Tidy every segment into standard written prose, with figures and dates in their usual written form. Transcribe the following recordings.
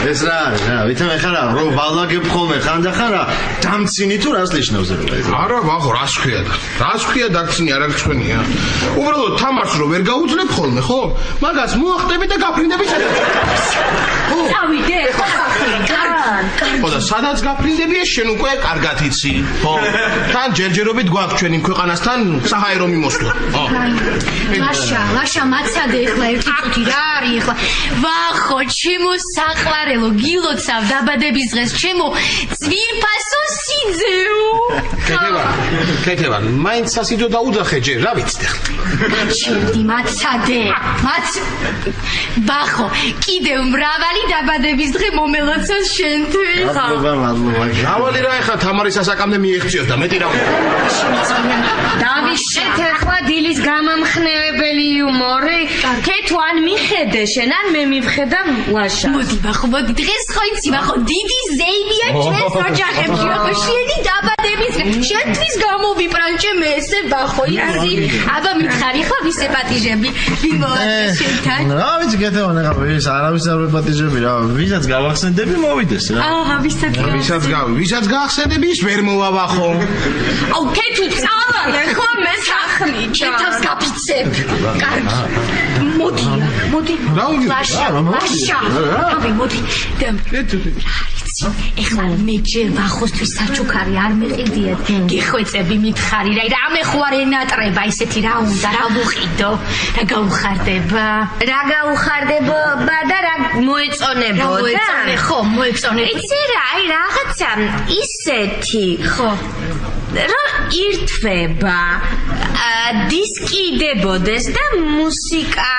ეს რა არის რა ვითომ ეხლა რო ვალაგებ ხოლმე ხანდახან რა დამცინი თუ რას ნიშნავს ეს არა ბახო რას ქვია დამცინი არ აღწვენია უბრალოდ თამაშს რო ვერ გაუძლებ ხოლმე ხო მაგას მოახტები და გაფრინდები სადაც წავიდე ხო და სადაც გაფრინდები ეს შენ უკვე კარგად იცი ხო თან ჯერჯერობით გვაქვს ჩვენ იმ ქვეყანასთან საჰაერო მიმოსვლა ხო ლაშა მაცადე ეხლა ერთი წუთი რა არის ეხლა ვახო ჩემო საყვარელო გილოცავ დაბადების დღეს ჩემო ძვირფასო სიძეო კეთება მაინც სასიძო დაუძახე ჯერ რა ვიცით ეხლა ჩემი მაცადე ბახო კიდევ მრავალი დაბადების დღე მომელოცოს შენთვის მადლობა მრავალი რა ეხლა თამარის ასაკამდე მიეღწიოს და მეტი რა დავიშეთ ეხლა დილის გამამხნევებელი იუმორი თეთვან მიხედე შენ ან მე მივხედა ლაშა მოდი ბახო მოდი დღეს ხო იცი ბახო დიდი ზეიმია ჩვენს ოჯახებში ბახო შენი დაბადების შენთვის გამოვიპრანჭე მე ესე ბახო იცი აბა მითხარი ხო ვისე პატიჟები ვიმოაჭრე შენთან რა ვიცი კეთება ნახა ვის არავის არ ვეპატიჟები რა ვისაც გავახსენდები მოვიდეს რა აჰა ვისაც გაახსენდები ის ვერ მოვა ბახო აუ თეთრი წავალე ხო მე სახლი ჩემთავს გაფიცებ კარგი მოდი ლაშა აბი მოდი ეხლა მე ჯერ ბახოსთვის საჩუქარი არ მეყიდიეთ გიხვეწები მითხარი რა რამე ხო არ ენატრება ისეთი რა უნდა რა ვუყიდო რა გაუხარდება და რა მოეწონებოდა ხო მოეწონე იცი რა აი რაღაცა ისეთი ხო რა ირთვება დისკიდებოდეს და მუსიკა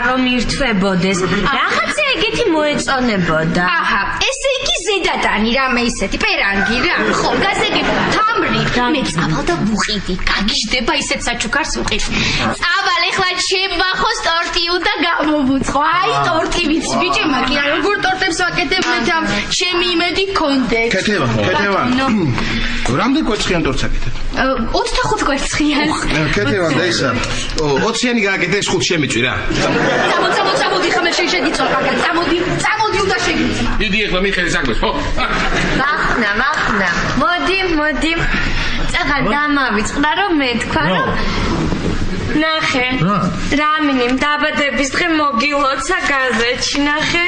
რომ ირთვებოდეს რაღაცა ეგეთი მოეწონებოდა აჰა ესე იგი ზედატანი რამე ისეთი პერანგი რა ხო გასაგებ თამრი მე წავალ და ვუყიდი გაგიჟდება ისეთ საჩუქარს ვუყიდი წავალ ეხლა ჩემ ბახოს ტორტი უნდა გამოვუწყო აი ტორტი ვიცი ბიჭი მაგია როგორ ტორტებს ვაკეთებ მე და ჩემი იმედი გქონდე კეთება რამდენ კვერცხიან ტორტს აკეთებ 25 კვერცხიან კეთება და ისა 20-იანი გააკეთე 5 შემიწვი რა წამოდი ხომ შეგიწვა კარგად წამოდი უნდა შეგიწვა დიდი ეხლა მიხედე საქმეს ხო ვახნა მოდი წაღარ დამავიწყდა რომ მე თქვა რომ ნახე რამინიმ დაბადების დღე მოგილოცა გაზეთში ნახე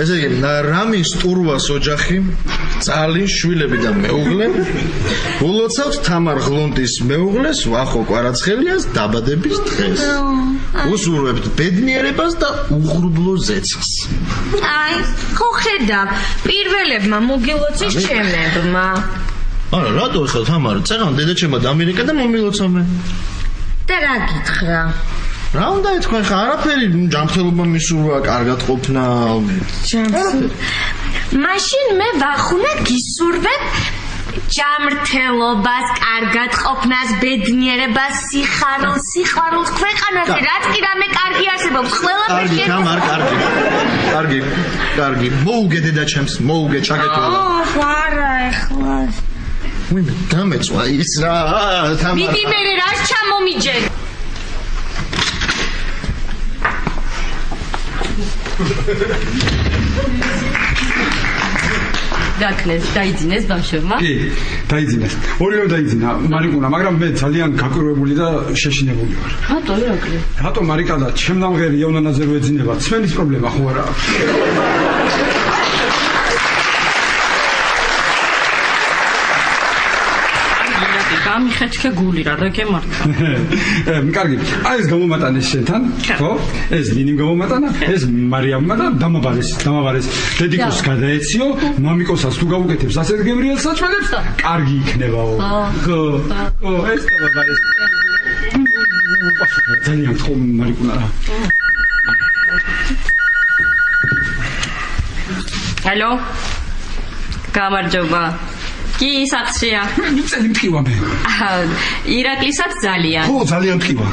ესე იგი რამის ტურვას ოჯახი წალი შვილები და მეუღლე ულოცავთ თამარ ღლონტის მეუღლეს ვახო კვარაცხელიას დაბადების დღეს უსურვებთ ბედნიერებას და უღრუბლო ზეცას აი ხო ხედავ პირველებმა მოგილოცეს ჩემებმა არა რატო ხა თამარ წეგან დედაჩემმა დამირეკა და მომილოცამე და რა გითხრა რა უნდა ეთქვა ხა არაფერი ჯანმრთელობა მისურვა კარგად ყოფნა მაშინ მე ვახუნა გისურვებ ჯანმრთელობას კარგად ყოფნას ბედნიერებას სიხარულს ქვეყანაზე რაც კი რამე კარგი არსებობს ყველაფერში თამარ კარგი მოუგე დედაჩემს მოუგე ჩაგეთვალა არა ეხლა ვინმე დამეწვა ის რა თამარ მიდი მე რას ჩამომიჯე გაქნეს დაიძინეს ბავშვებმა კი დაიძინეს ორივე დაიძინა მარიკუნა მაგრამ მე ძალიან გაკვირვებული და შეშინებული ვარ რატო მარიკა და ჩემდამღერი იოვნანაძე რო ეძინება ცმენის პრობლემა ხო არა გამიხეთქე გული რა და გემართა კარგი აი ეს გამომატანეს შენთან ხო ეს ნინიმ გამომატანა ეს მარიამმა და დამაბარეს დედიკოს გადაეციო მამიკოსაც თუ გავუკეთებს ასეთ გემრიელ საჭმელებს კარგი იქნებაო ხო ეს დამაბარეს ძალიან ხო მარიკუნა ალო გამარჯობა კი საცხია მიწელი მტკივა მე ირაკლისაც ძალიან ხო ძალიან მტკივა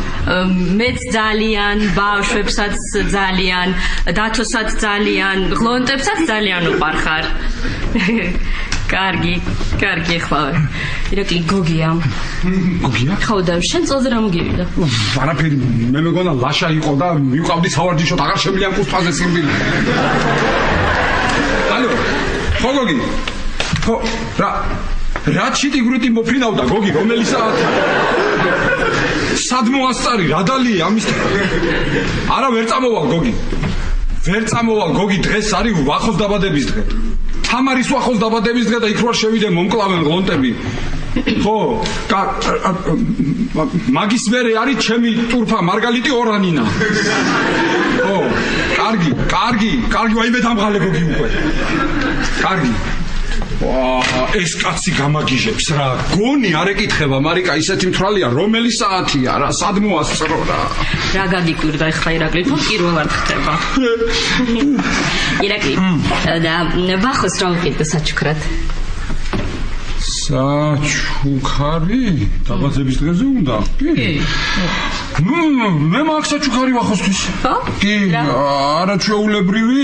მეც ძალიან ბავშვებსაც ძალიან დათოსაც ძალიან ღლონტებსაც ძალიან უყარხარ კარგი ეხლავე. ირაკლი გოგია. გოგია? ხო და შენ წელზე რა მოგივიდა? არაფერი მე მეგონა ლაშა იყო და მივყავდი სავარჯიშოდ აღარ შემიძლია კუსტაზე სიმბილი. ალო, ხო გოგი? ხო, რა ჩიტიგრუტი მოფრინავდა გოგი, რომელი საათი? სად მოასწარი, რა დალია ამის? არა ვერ წამოვალ გოგი. ვერ წამოვალ გოგი, დღეს არის ვახოს დაბადების დღე. თამარის ვახოს დაბადების დღე და იქ რო შევიდე მომკლავენ გლონტები. ხო, მაგის მერე არის ჩემი ტურფა მარგალიტი ორანინა. ხო, კარგი, ვაიმე დამღალე გოგი უკვე. კარგი. ეს კაცი გამაგიჟებს რა. გონი არ ეკითხება, მარიკა ისეთი მთრალია, რომელი საათია რა, სად მოასწრო რა. რა გაგიკვირდა ეხლა ირაკლი, თუ პირველად ხდება. ირაკლი, და ვახოს რა უყიდო საჩუქრად? საჩუქარი? დაბადების დღეზე უნდა? კი. მე მაქვს საჩუქარი ვახოსთვის. ხო? კი, არაჩვეულებრივი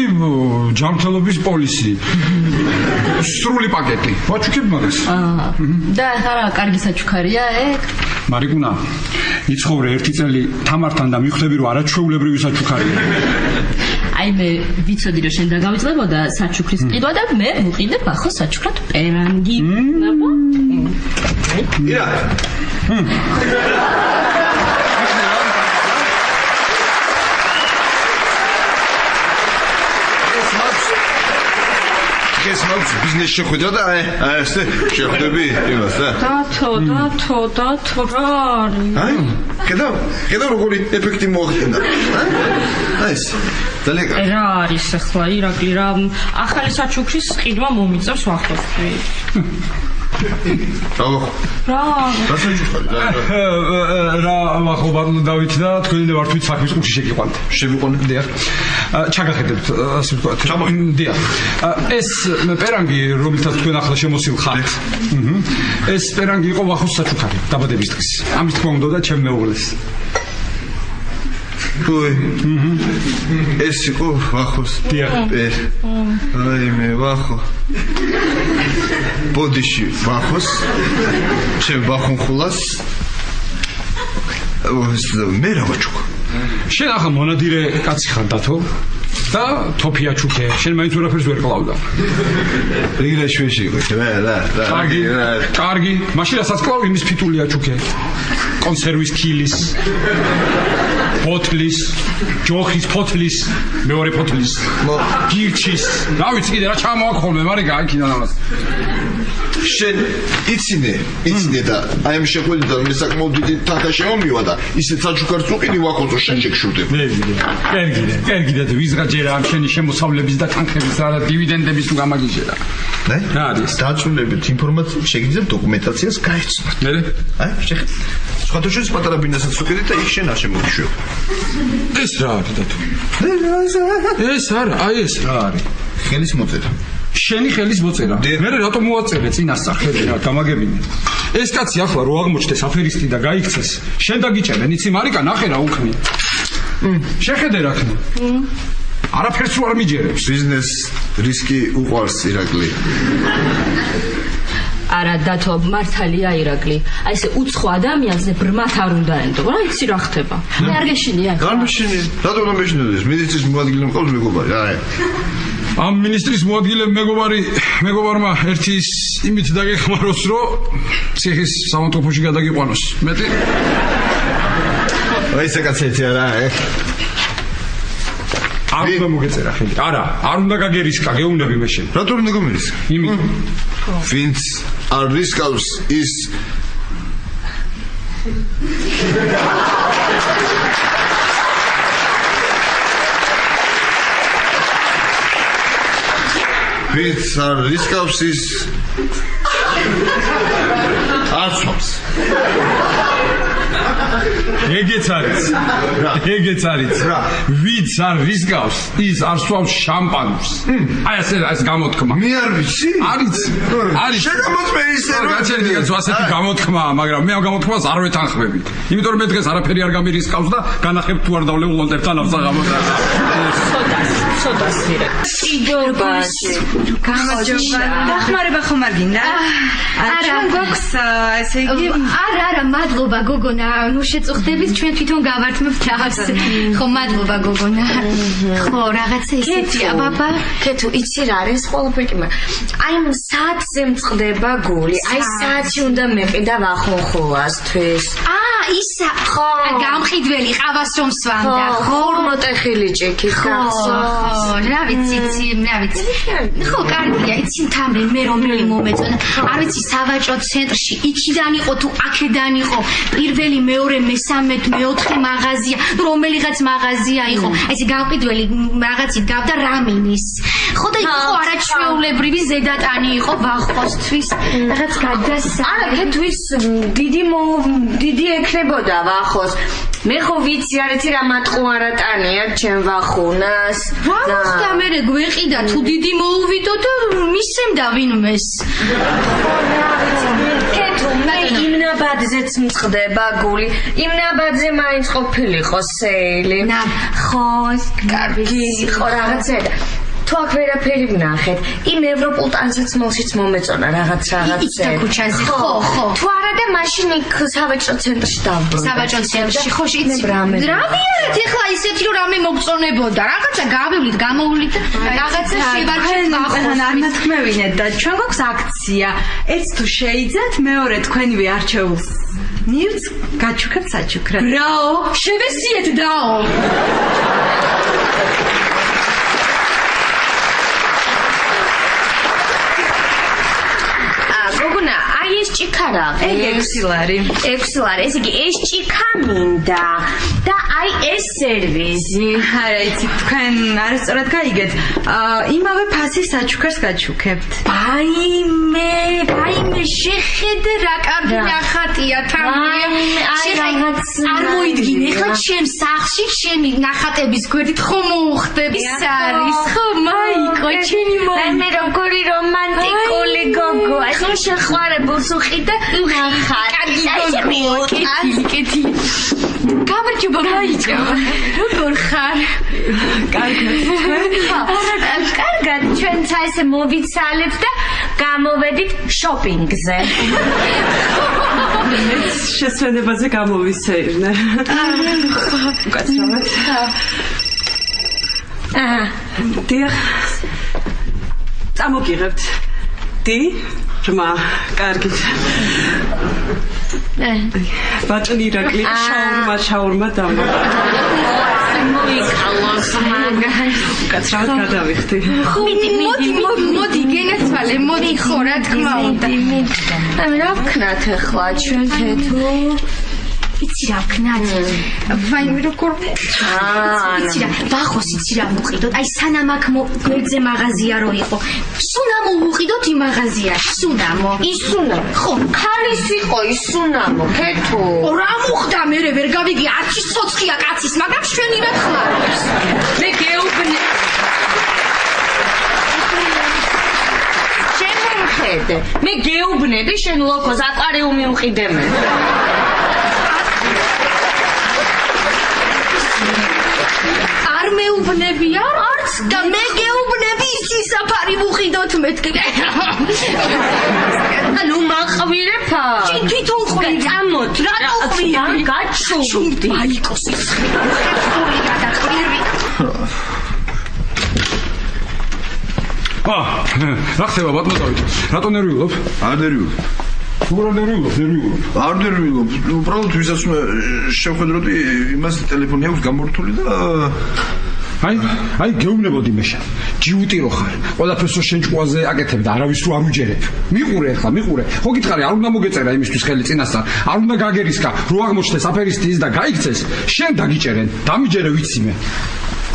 ჯანმრთელობის პოლისი. სრული პაკეტი. ვაჩუქებ მაგას. და ხარა კარგი საჩუქარია ეგ? მარიკუნა, იცხოვრე ერთი წელი თამართან და მივხვდები რომ არაჩვეულებრივი საჩუქარია. აი მე ვიცოდი რომ შენ დაგავიწყდებოდა საჩუქრის ყიდვა და მე ვუყიდებ ახო საჩუქრად პერანგი. ნაბა? ირა. ეს მაქვს ბიზნეს შეხვედრა და აი ესე შეხვდები იმას და დათო რა არის? აი კედა როგორი ეფექტი მოახდინა. აი ეს ძალიან კარგი. რა არის ახლა ირაკლი რა ახალი საჩუქრის ყიდვა მომიწევს ვახოსთვის. რა საჩუქარი რა ვახო ბარნო დავითი და თქვენი ვართვით საქმის ყუთში შეგიყვანთ. შევიყვანეთ. დიახ. ჩაგახედებთ ასე ვთქვათ. დიახ. ეს პერანგი რომელსაც თქვენ ახლა შემოსილ ხართ. ეს პერანგი იყო ვახოს საჩუქარი დაბადების დღის. ამის თქმა უნდა და ჩემ მეუღლეს. Ой. ეს იყო ვახოს. დიახ. აი მე ვახო. ბოდიში ვახოს. შენ ვახონხულას. მე რა ვაჩუქ. შენ ახლა მონადირე კაცი ხარ დათო და თოფია ჩუქე. შენ მაინც ვერაფერს ვერ კლავდა. რიგრეშვეში იყო. რა. კარგი. მაშინ რასაც კლავ იმის ფიტულია ჩუქე. კონსერვის ქილის. ფოთლის, ჯოხის ფოთლის, მეორე ფოთლის, გირჩის. რა ვიცი კიდე რა ჩამოაქვს ხოლმე, მარიკა, აქედან ამას. შენ იცინე და აი ამ შეხვედრიდან მე საკმაოდ დიდი თანხა შემომივა და ისეთ საჩუქარს უყიდი ვახოსო შენ შეგშურდებ. კერგიდა და ვიზღა ჯერა ამ შენი შემოსავლების და თანხების რა დივიდენდების თუ გამაგიჟერა. რა არის? დაწუნებით ინფორმაციას შეგიძლიათ დოკუმენტაციას გაეცნოთ. მე? აი, შეხეთ. სხვათა შორის პატარა ბინასაც უყიდით და იქ შენ არ შემოგიშვებ. ეს რა არის დათო? ეს არა, აი ეს რა არის? ხელის მოწერა. შენი ხელის მოწერა. მე რატომ მოაწერე წინასწარ ხელი რა გამაგებინე. ეს კაცი ახლა რო აღმოჩნდეს აფერისტი და გაიქცეს, შენ დაგიჭერენ, იცი მარიკა ნახე რა უქმნი. შეხედე რა ხნა. არაფერს არ მიჯერებს. ბიზნეს რისკი უყვარს ირაკლი. არა დათო მართალია ირაკლი. აი ესე უცხო ადამიანზე ბრმათ არ უნდა ენდო. რა იცი რა ხდება? მე არ გეშინია. გამიშინე. რატომ არ მეშინოდეს? მინისტრის მოადგილე მყავს მეგობარი. აი. ამ მინისტრის მოადგილე მეგობარმა ერთი იმით დაგეხმაროს, რომ ციხის სამონტოფოში გადაგიყვანოს. მეტი? აი ეს კაცეთი არა, არ უნდა მოგეწერა ხელი. არა, არ უნდა გაგერისკა, გეუბნები მე შენ. რატომ უნდა გამერისკა? იმით. ვინც არ რისკავს ის ვინც არ რისკავს ის არ ცობს. ეგეც არის. ეგეც არის. ვიც არ რისგავს, ის არ სვავს შამპანურს. აი ეს გამოთქმა. მე არ ვიცი. არის. შეგამოწმე ისე რომ გაჩერდიგაც ასეთი გამოთქმაა, მაგრამ მე ამ გამოთქმას არ ვეთანხმები. იმიტომ რომ მე დღეს არაფერი არ გამირისყავს და განახებ თუ არ დავლე ულონდებთან ამ საღამოს. ცოტას ვირე. კიდობაში. გამარჯობა. დახმარება ხომ არ გინდა? ჩვენ გვაქვს ესე იგი არა, მადლობა გოგონა. ნუ შეწუხდებით, ჩვენ თვითონ გავართმევთ თავს. ხო, მადლობა გოგონა. ხო, რაღაცა ისეთია, ბაბა. კეთო, იცი რა არის ყველაფერი? აი საათზე მწყდება გული. აი საათი უნდა მეყიდა ვახონხულასთვის. ისა, ხო, გამყიდველი ყავას რომ სვამდა, ხო, 40 ხილიჭიქი გახსოვს. რა ვიცი, ხო, კარგია, იცი თამრე, მე რომელი მომეწონა. არ ვიცი, სავაჭრო ცენტრში იქიდან იყო თუ აქედან იყო. პირველი, მეორე, მესამე, მეოთხე მაღაზია, რომელიღაც მაღაზია იყო. ეს გამყიდველი რაღაცით გავდა რამინის. ხო და იყო არაჩვეულებრივი ზედატანი იყო ვახოსთვის. რაღაც გადასა. არა, კეთვის დიდი ექნებოდა ვახოს. მე ხო ვიცი არიცი რა მატყუარატანია ჩემ ვახუნას. რა გამერე გვეყიდა თუ დიდი მოუვიდო და მისემდა ვინმეს. კეთო, მე იმ ნაბადზეც მწყდება გული. იმ ნაბადზე მაინც ყოფილიყო სეილი. ხო, კარგი იყო რაღაცა. თუ აქ ვერაფერი ვნახეთ, იმ ევროპულ ტრანზიტმოლშიც მომეწონა რაღაცა. იქ ქუჩაზე, ხო. თუ არა და მაშინ იქ სავაჭრო ცენტრში დავბრუნდა. სავაჭრო ცენტრში, ხო, იცი. რა ვიარეთ, ეხლა ისეთი რომ რამე მოგწონებოდა, რაღაცა გავივლით, გამოვლით, რაღაცა შევარჩევთ ვახოს. არ ნათქმევინეთ და ჩვენ გვაქვს აქცია. ერთ თუ შეიძათ, მეორე თქვენივე არჩეულს. ნივთს გაჩუქებთ საჩუქრად. რაო, შევესიეთ დაო. ეს ჭიქარაღი. ეგ 6 ლარი. 6 ლარი. ესე იგი ეს ჭიქა მინდა და აი ეს სერვიზი. არა, იცი, თქვენ არასწორად გაიგეთ. იმავე ფასის საჩუქარს გაჩუქებთ. ბაიმე, შეხედე რა კარგი ნახატია თამრია. არ მოიდგინე, ხა ჩემ სახლში ჩემი ნახატების გვერდით ხომ მოუხდები სარის, ხო მაიკო, ჩემი მაიკო. მე როგორი რომანტიკული გოგო. ხო შეხვარებულს უყიდა ნახატ. კარგი გოგო, კეთილი. გამარჯობა მაიკო. როგორ ხარ? კარგად, ჩვენც ესე მოვიცალებთ და გამოვედით შოპინგზე. შესვენებაზე გამოვისეირნე. უკაცრავად. დიახ. წამოგიღებთ. დი? ჟმა, კარგით. ბატონი ირაკლი, შაურმა დამა. მოიქალოს მაგარი. უკაცრავად გადავიხდი. მოდი, გენაცვალე, მოდი ხო, რა თქმა უნდა. რა ვქნათ ახლა ჩვენ კეთო? იცი რა ვქნათ? ვაიმე როგორ იცი რა, ვახოს იცი რა მოვყიდოთ, აი სანამ აქ გვერდზე მაღაზია რო იყო, სუნამო ვუყიდოთ იმ მაღაზიაში, სუნამო. ისუნა, ხო, ქალის იყო ისუნამო, კეთო. რა მოხდა მე ვერ გავიგე, არჩი ცოცხია კაცის, მაგრამ შვენივე ხმარობს. მე გეუბნე. ხედე. მე გეუბნები შენ ლოკოს აკვარიუმი უყიდე მე. არ მეუბნები არც და მე გეუბნები ისი საფარი ვუყიდოთ მეთქე. ანუ მაყვირეფა. თვითონ ყვი წამოთ. რა ყვი გაჩუმდი. მაიკოს ის. და ყვირი. რა ხდება ბატონო დავით? რატო ნერვიულობ? არ ნერვიულობ. თუ რა ნერვიულობ? არ ნერვიულობ. უბრალოდ ვისაც შევხედროდი, იმას ტელეფონი აქვს გამორთული და აი გეუბნებოდი მეშა. ჯიუტი რო ხარ. ყველაფერს შენ ჭკუაზე აკეთებ და არავის რო არ უჯერებ. მიყურე ახლა, მიყურე. ხო გითხარი, არ უნდა მოგეწერა იმისთვის ხელი წინასწარ. არ უნდა გაგერისკა, რო აღმოჩნდეს აფერისტი ის და გაიქცეს. შენ დაგიჭერენ. დამიჯერე ვიცი მე.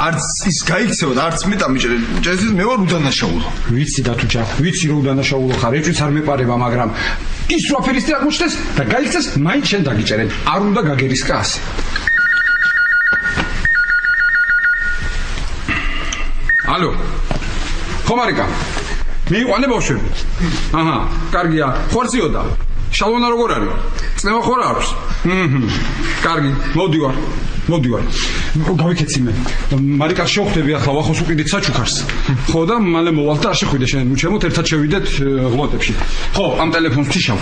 არც ის გაიქცევა და არც მეტა მიჭერე. ჭესის მე ვარ უდანაშაულო. ვიცი და თუჯა, ვიცი რომ უდანაშაულო ხარ, ეჭვიც არ მეპარება, მაგრამ ის რო აფერისტი აღმოჩნდეს და გაიქცეს, მაინც შენ დაგიჭერენ. არ უნდა გაგერისკა ასე. ალო. ხომარიკა. მიიყვანე ბავშვები. აჰა, კარგია. ხორციოდა. შალონა როგორ არის? წნევა ხო რა აქვს? კარგი, მოვდივარ. გავიქეცი მე. მარიკას შევხვდები ახლა ვახოს უყიდით საჩუქარს. ხო და მალე მოვალ და არ შეხვიდე შენ, უჩემოთ ერთად შევიდეთ ღლოტებში. ხო, ამ ტელეფონს თიშავ.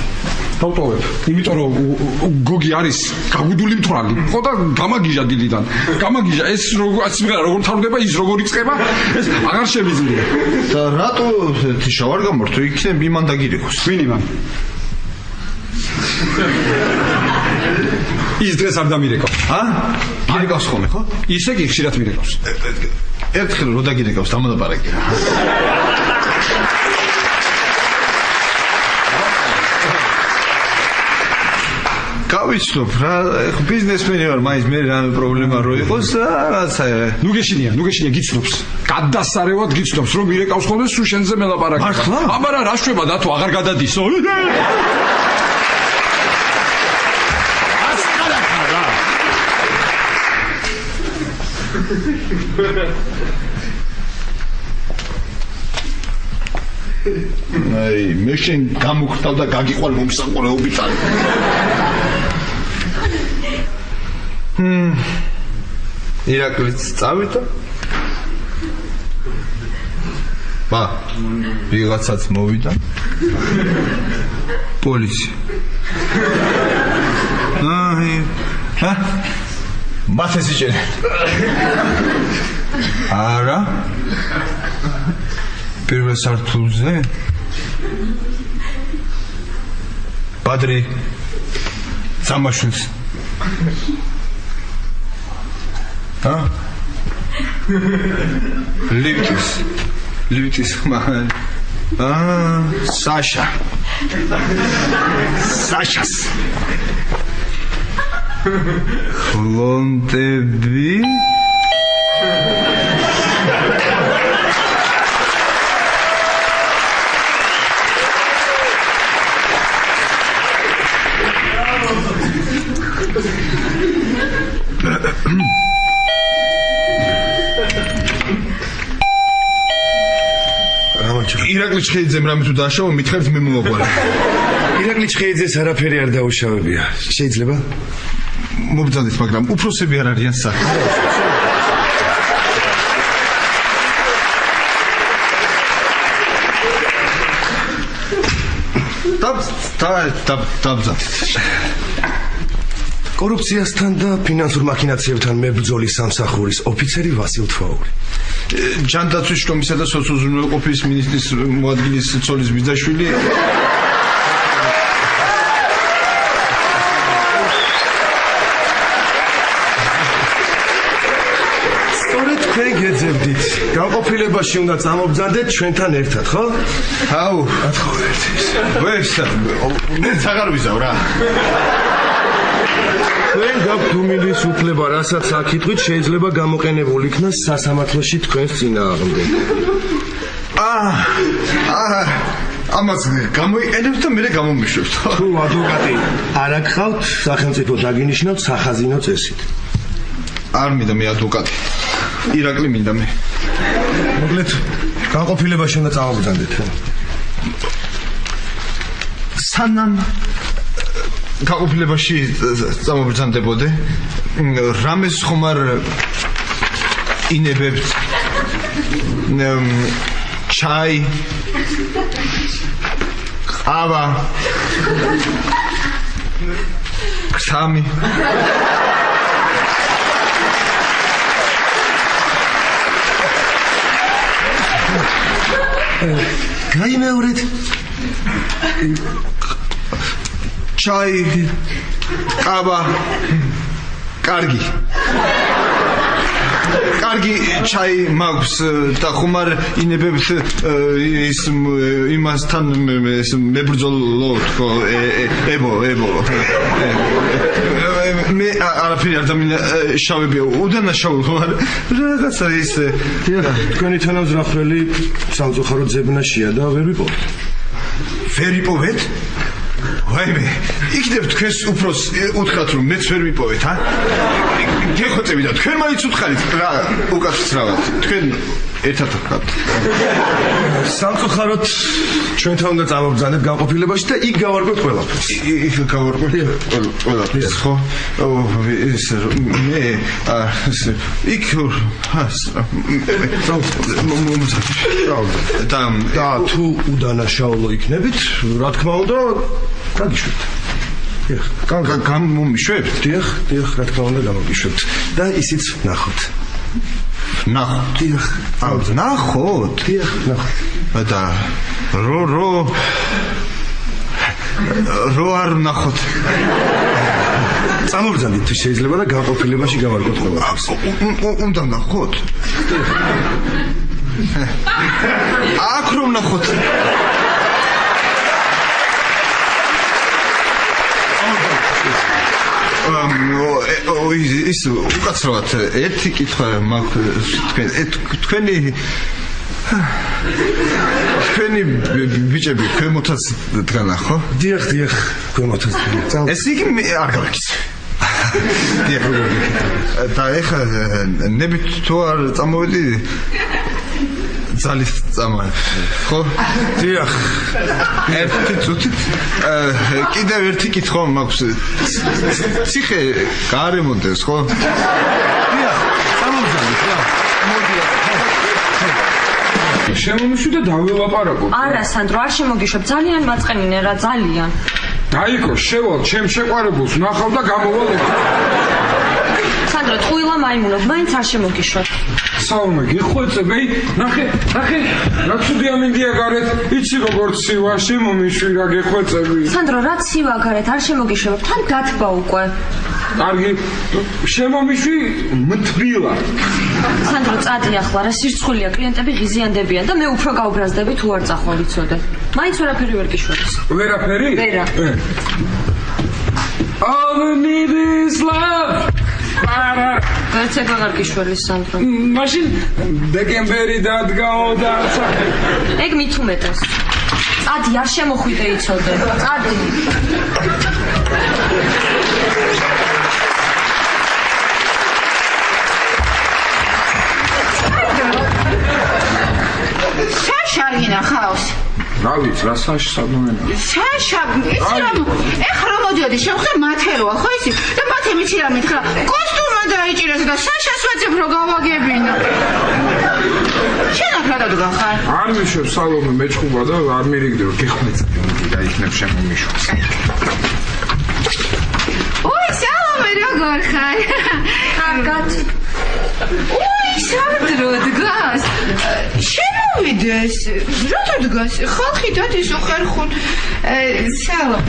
დავტოვებ. იმიტომ რომ გოგი არის გაგუდული მთვრალი. ხო და გამაგიჟა დილიდან. გამაგიჟა ეს როგორც როგორ თარდება ის როგორ იწყება, ეს აღარ შემიძლია. და რატო თიშავ არ გამორთო? იქნებ იმან დაგირეკოს. ვინ იმან? ის დღეს არ დამირეკავს. გირეკავს ხოლმე, ხო? ისე კი ხშირად მირეკავს. ერთხელ რო დაგირეკავს დამოდაპარაკე. გავიცნობ რა, ბიზნესმენი ვარ, მაინც მე რამე პრობლემა რო იყოს და რაღაცა. ნუ გეშინია, გიცნობს. გადასარევად გიცნობს, რომ მირეკავს ხოლმე სულ შენზე მელაპარაკე. მართლა? აბარა რა შვება და თუ აღარ გადადისო. აი, მე შენ გამოგხდავ და გაგიყვან მომსახურეობით არ. ირაკლიც წავიდა? ბა, ვიღაცაც მოვიდა. პოლიცია. ჰა? მათეს იჭერე. არა. პირველ სართულზე? ბადრი სამაშვილს. ჰა? ლიფტის მან. საშას. ხლონტები? ირაკლი ჩხეიძემ რამე თუ დააშავა, მითხარით მე მომაყვარე. ირაკლი ჩხეიძეს არაფერი არ დაუშავებია. შეიძლება? მობრძანდით, მაგრამ უფროსები არ არიან სახე. დაბრძანდით. კორუფციასთან და ფინანსურ მაქინაციებთან მებრძოლის სამსახურის ოფიცერი ვასილ თვაური. ჯანდაცვის შრომისა და სოციალურყოფის მინისტრის მოადგილის ცოლის ბიძაშვილი. სწორედ თქვენ გეძებდით. განყოფილებაში უნდა წამობძანდეთ ჩვენთან ერთად, ხო? აუ, ათხოვეთ ის. ვესა, აღარ ვიზავ რა. თქვენ გაქვთ უმილის უფლება, რასაც აქითხვით შეიძლება გამოყენებულ იქნას სასამართლოში თქვენს წინააღმდეგ. ამას გამოიყენებთ და მე გამომიშვებთ. თუ ადვოკატი არ აგხავთ, სახელმწიფო დაგინიშნავთ სახაზინო წესით. არ მინდა მე ადვოკატი. ირაკლი მინდა მე. მოკლედ, განყოფილებაში უნდა წამობძანდეთ. სანამ განყოფილებაში წამობრძანდებოდე, რამეს ხომ არ ინებებთ ჩაი, ყავა, ქსამი. გაიმეორეთ. ჩაი, ყავა, კარგი. კარგი ჩაი მაქვს და ხუმარ ინებებთ ის იმასთან მებრძოლოთ ხო ებო მე არაფერი არ დამინა შავებია უდანაშაულო ხარ რაღაცა ის თქვენი თანამზრახელი სამწუხაროდ ზებნაშია და ვერ ვიპოვეთ ვერ იპოვეთ ვაიმე იქნებ თქვენს უფროს უთხრათ რომ მეც ვერ ვიპოვეთ გეხოცები და თქვენ მაინც უთხარით რა უკაცრავად თქვენ ერთად ვქრათ სამწუხაროდ ჩვენთან უნდა წამოვბრძანებთ განყოფილებაში და იქ გავარკვევთ ყველაფერს იქ გავარკვევთ ყველაფერს ხო ეს მე იქ და თუ უდანაშაულო იქნებით რა თქმა უნდა გაგიშვებთ გამომიშვებთ დიახ რა თქმა უნდა გამომიშვებთ და ისიც ნახოთ ნახოთ და რო არ ნახოთ წამოვბრძანდით თუ შეიძლება და განყოფილებაში გავარკვევთ ყველაფერს უნდა ნახოთ აქ რომ ნახოთ ის უკაცრავად ერთი კითხვა მაქვს თქვენი ბიჭები ქვემოთაც დგანა ხო? დიახ ქვემოთაც დგანა ეს იგი არ გავიქცე და ეხლა ნებით თუ არ წამოვედი ძალით წამოვედი ხო? დიახ ერთი წუთით კიდევ ერთი კითხვა მაქვს ციხე გაარემონტეს ხო? დიახ წამოვძანით რა შემომიშვი და დაველაპარაკო არა სანდრო არ შემოგიშვებ ძალიან მაწყენინე რა ძალიან დაიკო შევალ ჩემ შეყვარებულს ნახავ და გამოვალ სანდრო ტყუილა მაიმუნო მაინც არ შემოგიშვებ საუმა გიხვეწები ნახე რა ცუდია მინდია გარეთ იცი როგორ ცივა შემომიშვი რა გიხვეწები სანდრო რა ცივა გარეთ არ შემოგიშვებ თან გათბა უკვე კარგი შემომიშვი მთბილა სანდრო წადი ახლა რა სირცხულია კლიენტები ღიზიანდებიან და მე უფრო გავბრაზდები თუ არ წახვალიცოდე მაინც ვერაფერი ვერ გიშვებს ვერაფერი ვერა All I need is love გაიცევა არ გიშველის სანდრო მაშინ დეკემბერი დადგაო და ეგ მით უმეტეს წადი არ შემოხვიდე იცოდე წადი საშა გინახავს რა ვიცი რა საშადოენა საშა იცი რომ ეხლა მოდიოდი შევხე მათეოა ხო იცი და მათე მიცი რა მითხრა კოსტუმმა დაიჭირეს და საშას ვეძებ რომ გავაგებინო შენ აქ რა დადგახარ არ მიშვებ სალომე მეჩხუბა და არ მირიგდებ გეხმეწები და იქნებ შემომიშვა ოი სალომე როგორ ხარ კარგად ოი სანდრო დგას შემოვიდეს როცა დგას ხალხი დადის უხერხուն სალო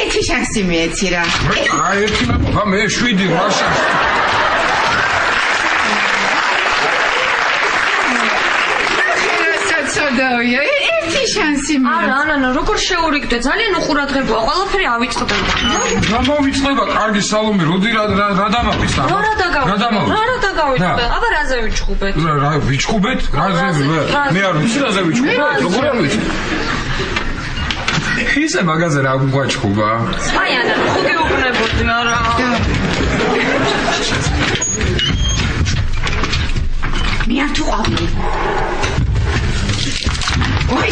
ერთი შანსი მეეცი რა აი ერთი ნაკობა მე 7 მაშინ ცოდავია ერთი შანსი მე არა როგორ შეურიგდე ძალიან უყურადღებოა ყველაფერი ავიწყდება რა მოვიწყდება კარგი სალომე როდი რა დამაფის რა დაგავიწყდე აბა რაზე ვიჩხუბეთ რა ვიჩხუბეთ რაზე მე არ ვიცი რაზე ვიჩხუბეთ როგორ არ ვიცი ისე მაგაზე რა გვაჩხუბა აი ანა ხო გეუბნებოდი არა მე არ თუ ყვავდი ოი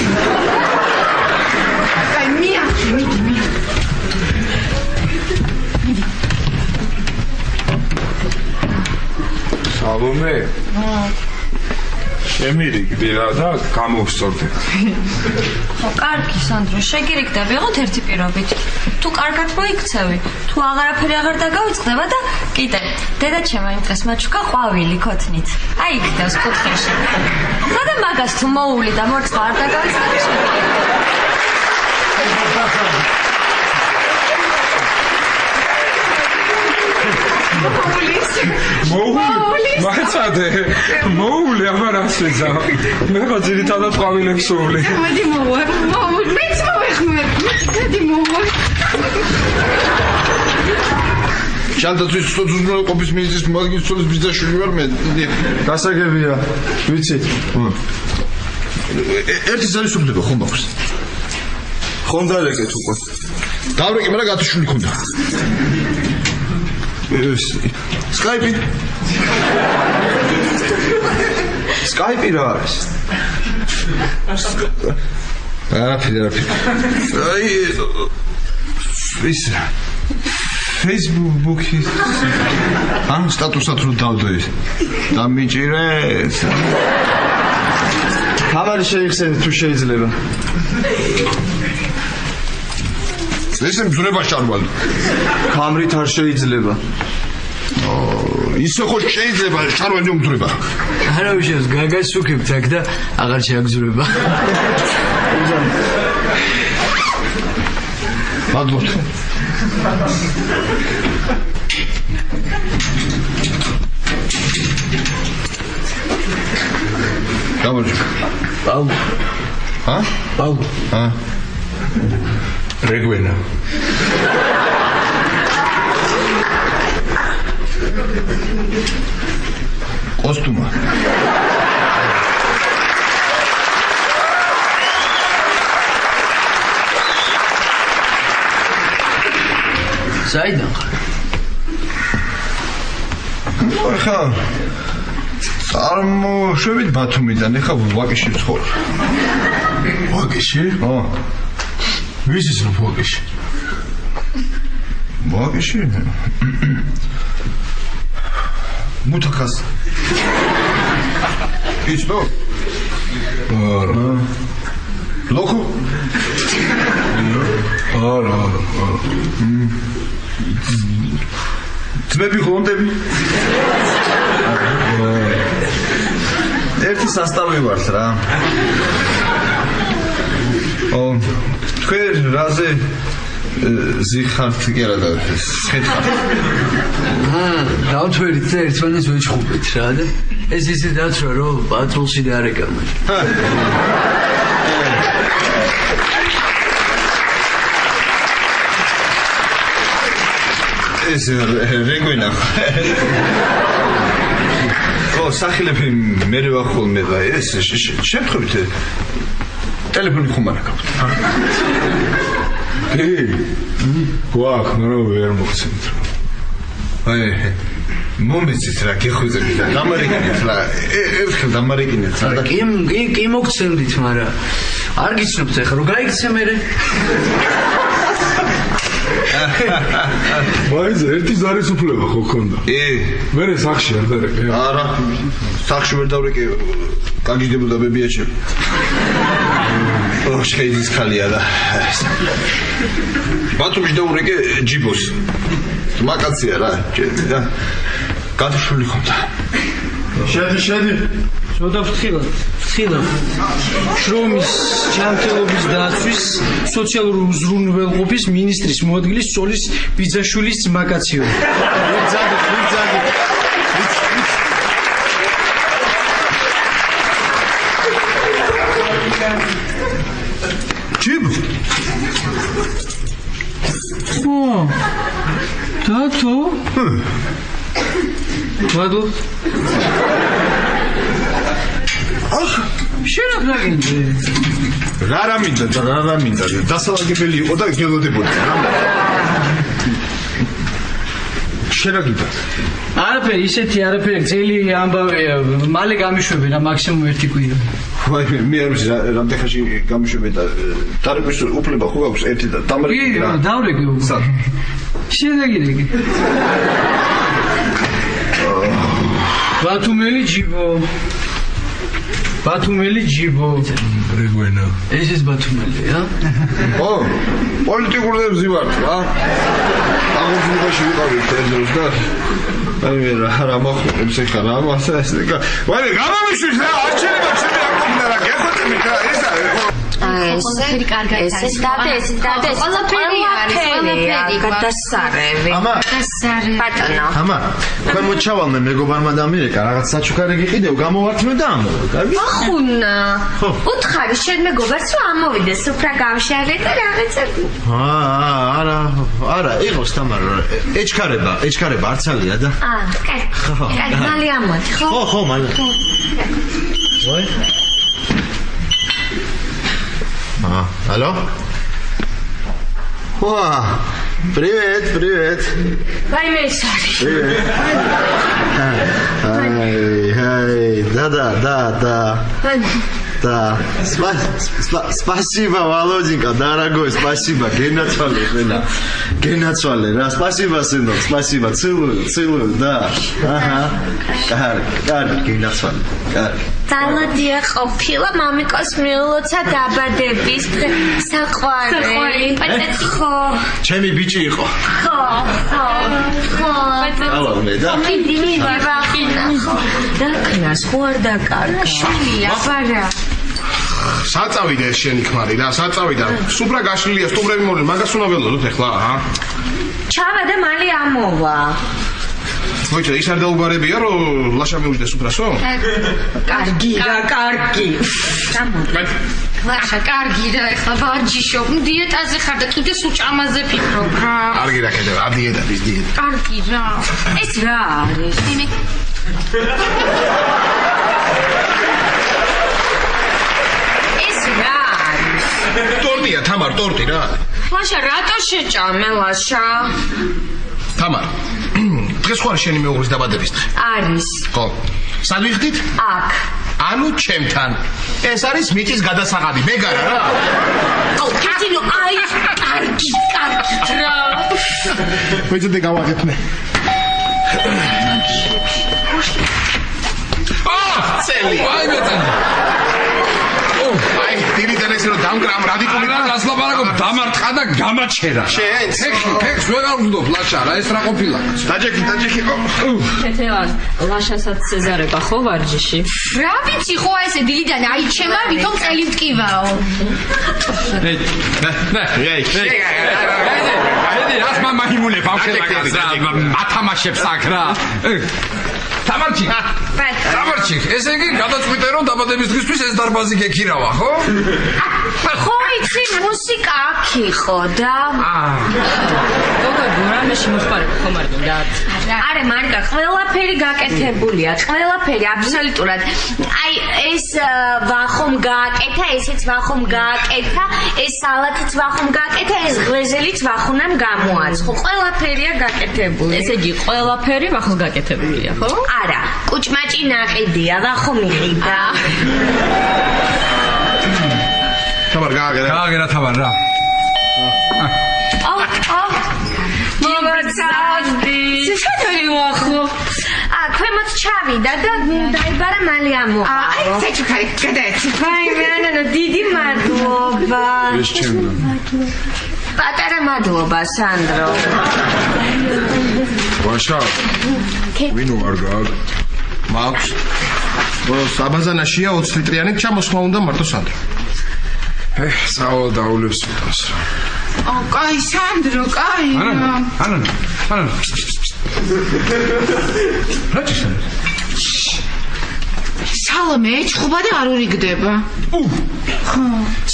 აი მიდი სალომე შემირიგდი რა და გამოვსწორდი ხო კარგი სანდრო შეგირიგდები ოღონდ ერთი პირობით თუ კარგად მოიქცევი თუ აღარაფერი აღარ დაგავიწყდება და კიდე დედა ჩემო იმ დღეს მაჩუქა ყვავილი ქოთნით აი იქ დავს კუთხეში ხო და მაგას თუ მოული და მორწყვა არ დაგავიწყდა მოული მაცა სად მოულე აღარ ასეძა მე ხო ძირითადად ყვავილებს ვული მოდი მოვა მეც მოვეხმარ მოდი მოვა შანტაცის სოციალური ყოფის მინისტრის მოადგილის ცოლის ბიძაშვილი ვარ მე გასაგებია ვიცით ერთი ზარი სუფლდება ხომ აქვს ხომ დარეკეთ უკვე დავრეკე მაგრამ გათიშული ქონდა სკაიპი სკაიპი რა არის არაფერი აი ის Facebook-ის ან სტატუსად რო დავდოი დამიჭირეთ ხამარი შეიხსენეთ თუ შეიძლება ესე მძვრება შარვალ ხამრით არ შეიძლება ისე ხო შეიძლება შარვალ მძვრება არავის გაგას უკებთ აქ და აღარ შეაგზურება მადლობთ გამარჯობა პაულო ა? პაულო ა? რეგვენა კოსტუმა საიდან ხარ? ხა წარმოშვებით ბათუმიდან ეხა ვაკეში ვცხოვრ ვაკეში? ო ვიზის რომ ვაკეში? ვაკეში? მუთახას იცნო? არა ლოქო? არა ძმები ხონდები? ერთი სასტავი ვართ რა თქვენ რაზე ზიხართ კი არა და შეთხართ დავთვერით და ერთმანეთს ვეჩხუბეთ რა და ეს ისე დაცვა რომ პატრულში დაარეკავ ეს რეგვენა სახილები მე ვახოლმე და ეს შემთხვევით ტელეფონი ხომ არ აქვს კი გვაქვს მაგრამ ვერ მოგცემთ აი მომეცით რა გეხუძები და დამარეკინეთ რა ერთხელ დამარეკინეთ რა კი მოგცემდით მაგრამ არ გიცნობთ ახლა რომ გაიქცე მე მაინც ერთი ზარის უფლება ხო ქონდა? მე სახში არ დარეკე. არა, სახში ვერ დავრეკე. გაგიდებოდა ბებიაჩები. შეიძის ხალია და ბათუმში დავრეკე ჯიბოს. მაკაცია რა, და გათიშული ხონდა. შედი. ცოტა ფრთხილად. შრომის ჯანმრთელობის დაცვის სოციალური უზრუნველყოფის მინისტრის მოადგილის ცოლის ბიძაშვილის ძმაკაციო. ვიგზავნით. ჯიბ. დათო. მადლობ. შენ რა მინდა დასალაგებელი იყო და გელოდებოდა რა შენ გიდა არაფერი ისეთი არაფერი ძელი ამბავია მალე გამიშვებენ რა მაქსიმუმ ერთი კვირა ვაი მე არ ვიცი რამდენ ხანში გამიშვებენ და დარეკვის უფლება ხო გაქვს ერთი და დამრეკი რა დავრეკე სად შედაგირეკე ბათუმელი ჯიბო რეგვენა ეს ის ბათუმელი ო პოლიტიკურ დებზე ვარ რა აღორძინებაში ვიყავით ეს დროს და აი რა მოხდებს ახლა რა მასა ეს ვაი გამომიშვის რა არჩენება ჩემი არ ყოფილა რა გეხოცებით რა ეს ყველაფერი კარგად არის. ეს დადე. ყველაფერი არის, ყველაფერი. გადასარევი. ამა, ბატონო. ამა, ქვემოთ ჩავალმე მეგობარმა და მირეკა რაღაც საჩუქარი გიყიდევ, გამოვართმე და ამოვე, კარგი? ახუნა. უთხარი შენ მეგობარს რომ ამოვიდეს სუფრა გავშალე და რაღაცა. არა, იყოს თამარო. ეჩქარება არცალია და. კაი, მალე ამოდი, ხო? ხო, მალე. Ой. Алло? О, привет. Ваймесари. Привет. Да. Спасибо, Володенька, дорогой, спасибо. Генацвале, да. Спасибо, сынок, спасибо. Целую, да. Ага. Карги, генацвале. Талადია ყოფილა მამიკოს მიულოცა დაბადების დღე საყვარელი. ხო. ჩემი ბიჭი იყო. ხო. ავალმე და. მიდი ვახინა. და ქნას ხო არ დაკარგა. შვილია, ბარა. საწავიდა ეს შენი ქმარი რა, საწავიდა. სუფრა გაშლილია, სტუმრები მოვლენ, მაგას უნდა ველოდოთ ახლა, აჰა. ჩავა და მალე ამოვა. მოიცა, ის არ დაუგარებია, რომ ლაშა მიუჯდეს სუფრასო? კარგი. ლაშა, კარგი რა, ეხლა ვარჯიშო, დიეტაზე ხარ და კიდე სუჭამაზე ფიქრობ რა. კარგი რა ხედავ, დიეტა. კარგი რა. ეს რა არის? ტორტია, თამარ, ტორტი რა. ლაშა, რატო შეჭამე ლაშა? თამარ. დღეს ხო არის შენი მეუღლის დაბადების დღე? არის. ხო. სად ვიხდით? აქ. ანუ ჩემთან. ეს არის მიწის გადასაღები, მეგარა რა. კეთილო, აი, კარგი რა. მოიწოდე გავაღეთმე. წელი. აი მეწელი. აი, დილიდან ესე რომ დამკრამ რადიკული რა გასლაპარაკობ, დამარტყა და გამაჩერა. შენს. ფეხს ვეღარ ვუდობ ლაშა, რა ეს რა ყოფილა? დაჯექი. თეთევან, ლაშასაც წეზარება ხო ვარჯიში? რა ვიცი ხო ესე დილიდან აიჩემა, ვითომ წელი მტკივაო. ედი, რას მამაიმულე ბავშვებაგას რა, ათამაშებს აქ რა. თამარჩი, ესე იგი გადაწყვიტე რომ დაბადების დღისთვის ეს დარბაზი გექირავა, ხო? ხო, იცი, მუსიკა აქ იყო და გოგო, რამეში მოხარება ხომ არ გინდა? არა, მარიკა, ყველაფერი გაკეთებულია, ყველაფერი აბსოლუტურად. აი, ეს ვახომ გააკეთა, ესეც ვახომ გააკეთა, ეს სალათიც ვახომ გააკეთა, ეს ღლეზელიც ვახუნამ გამოაცხო. ყველაფერია გაკეთებული. ესე იგი, ყველაფერი ვახო გაკეთებულია, ხო? არა, კუჭმაჭი ნაყიდია, ვახო მიყიდა. თამარ გააგერა თამარ რა. მომაცავდი. შეჩოდი ვახო. ქვემოთ ჩავიდა და დაიბარა მალე ამოვა. აი, საჩუქარი გადაეცა. ვაიმე, დიდი მადლობა. ეს ჩემო. პატარა მადლობა, სანდრო. ვაშა. ვინო არ გააგ? მაქვს. საბაზანაშია 20 ლიტრიანი ჩამოსხმა უნდა მარტო სანდრო. სავალ დაულებს ვიყავს. კაი, სანდრო, კაი. ანა. რა ჩიშა? სალამე, ჩხუბა და არ ურიგდება.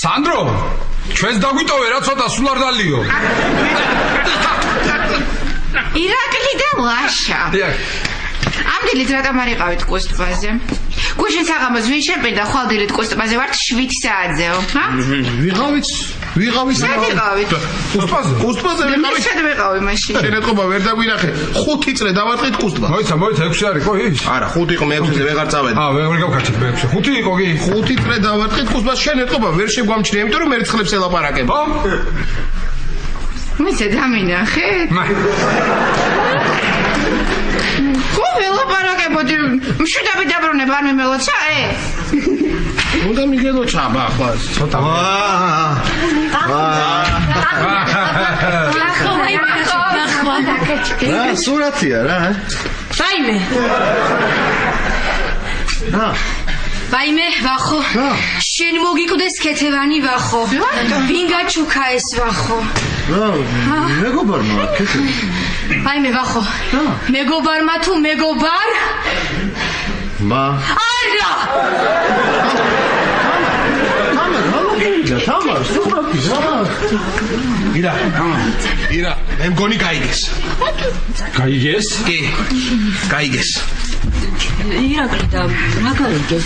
სანდრო, ჩვენს დაგვიტოვე რა ცოტა სულ არ დალიო. ირაკლი და ლაშა. ამ დილით რატომ არ იყავით კუსტბაზე? გუშინ საღამოს ვინ შეპირდა ხვალდილით კუსტბაზე ვართ 7 საათზეო, ჰა? ვიღავით სად იყავით? კუსტბაზე ვიღავით. სად ვიყავი მაშინ? შენეთყობა ვერ დაგვინახე. 5 წრე დავარტყით კუსტბა. მოიცა 6 არ იყო ის? არა, 5 იყო, მე-6-ზე ვეღარ წავედი. ვერ გავკარჩით მე-6. 5 იყო კი? 5 წრე დავარტყით კუსტბას, შენეთყობა ვერ შეგვამჩნია, იმიტომ რომ მერცხლებს ელაპარაკებ. ხო? მეც დამინახეთ. ხო, ველაპარაკებოდი. მშვიდობით დაბრუნება არ მიმელოცა, უნდა მიგელოცა ახლა ცოტა. რა სურათია რა? ვაიმე. ვაიმე, ვახო. შენ მოგიკვდეს ქეთევანი ვახო. ვინ გაჩუქა ეს ვახო? მეგობარმა ქეთევანი. ვაიმე, ვახო. მეგობარმა თუ მეგობარ? მა. არა! ირა, მე მგონი გაიგეს. გაიგეს? კი, გაიგეს. ირაკლი და რა გაიგეს?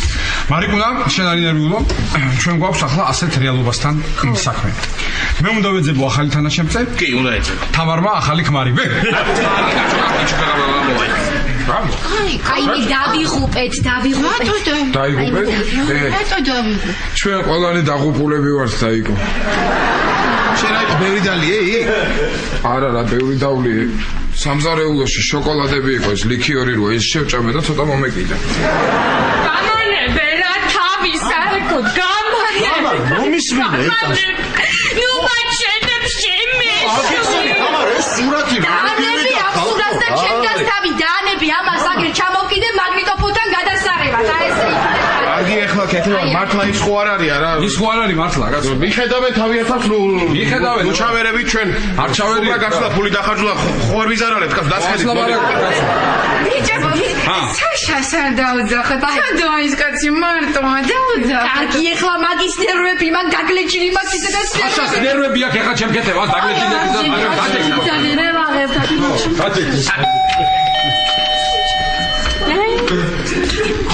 მარიკუნა, შენ არ ინერვიულო. ჩვენ გვაქვს ახლა ასეთ რეალობასთან საქმე. მე უნდა ვეძებო ახალი თანაშემწე? კი, უნდა ეძებო. თამარმა ახალი ქმარი. აი მე დავიღუპეთ. დაიღუპეთ? ჩვენ ყველანი დაღუპულები ვართ დაიკო. შენ აი ბევრი დალიე? არა რა, ბევრი დავლი. სამზარეულოში შოკოლადები იყო, ეს ლიქიორი რო ეს შევჭამე და ცოტა მომეკიდა. გამანებე რა თავის არქო გამანებე. მომისმინე ეტას. ნუ მაჩენებს შემე. სურათი დაანები აბსურდს და ჩემგანს თავი დაანები ამას აგერ ჩამოვკიდე მაგნიტოფონთან გადასაღებად. აი ესე კარგი ახლა ქეთევან მართლა ის ხო არ არის არა? ის ხო არ არის მართლა, კაცო. მიხედავენ თავიანთავს მიხედავენ. ნუ ჩავერებით ჩვენ. არ ჩავერებით. რა გასვლა ფული დახარჯულა ხო არ ვიზარალეთ კაც დასხედით. ბიჭებო, საშას არ დაუძახეთ. სადო ის კაცი მარტოა დაუძახეთ. კარგი ახლა მაგის ნერვები მან გაგლეჭილი მაქვს ისე და აშას ნერვები აქ ახლა ჩემ ქეთევას დაგლეჭილი და გაჭექი.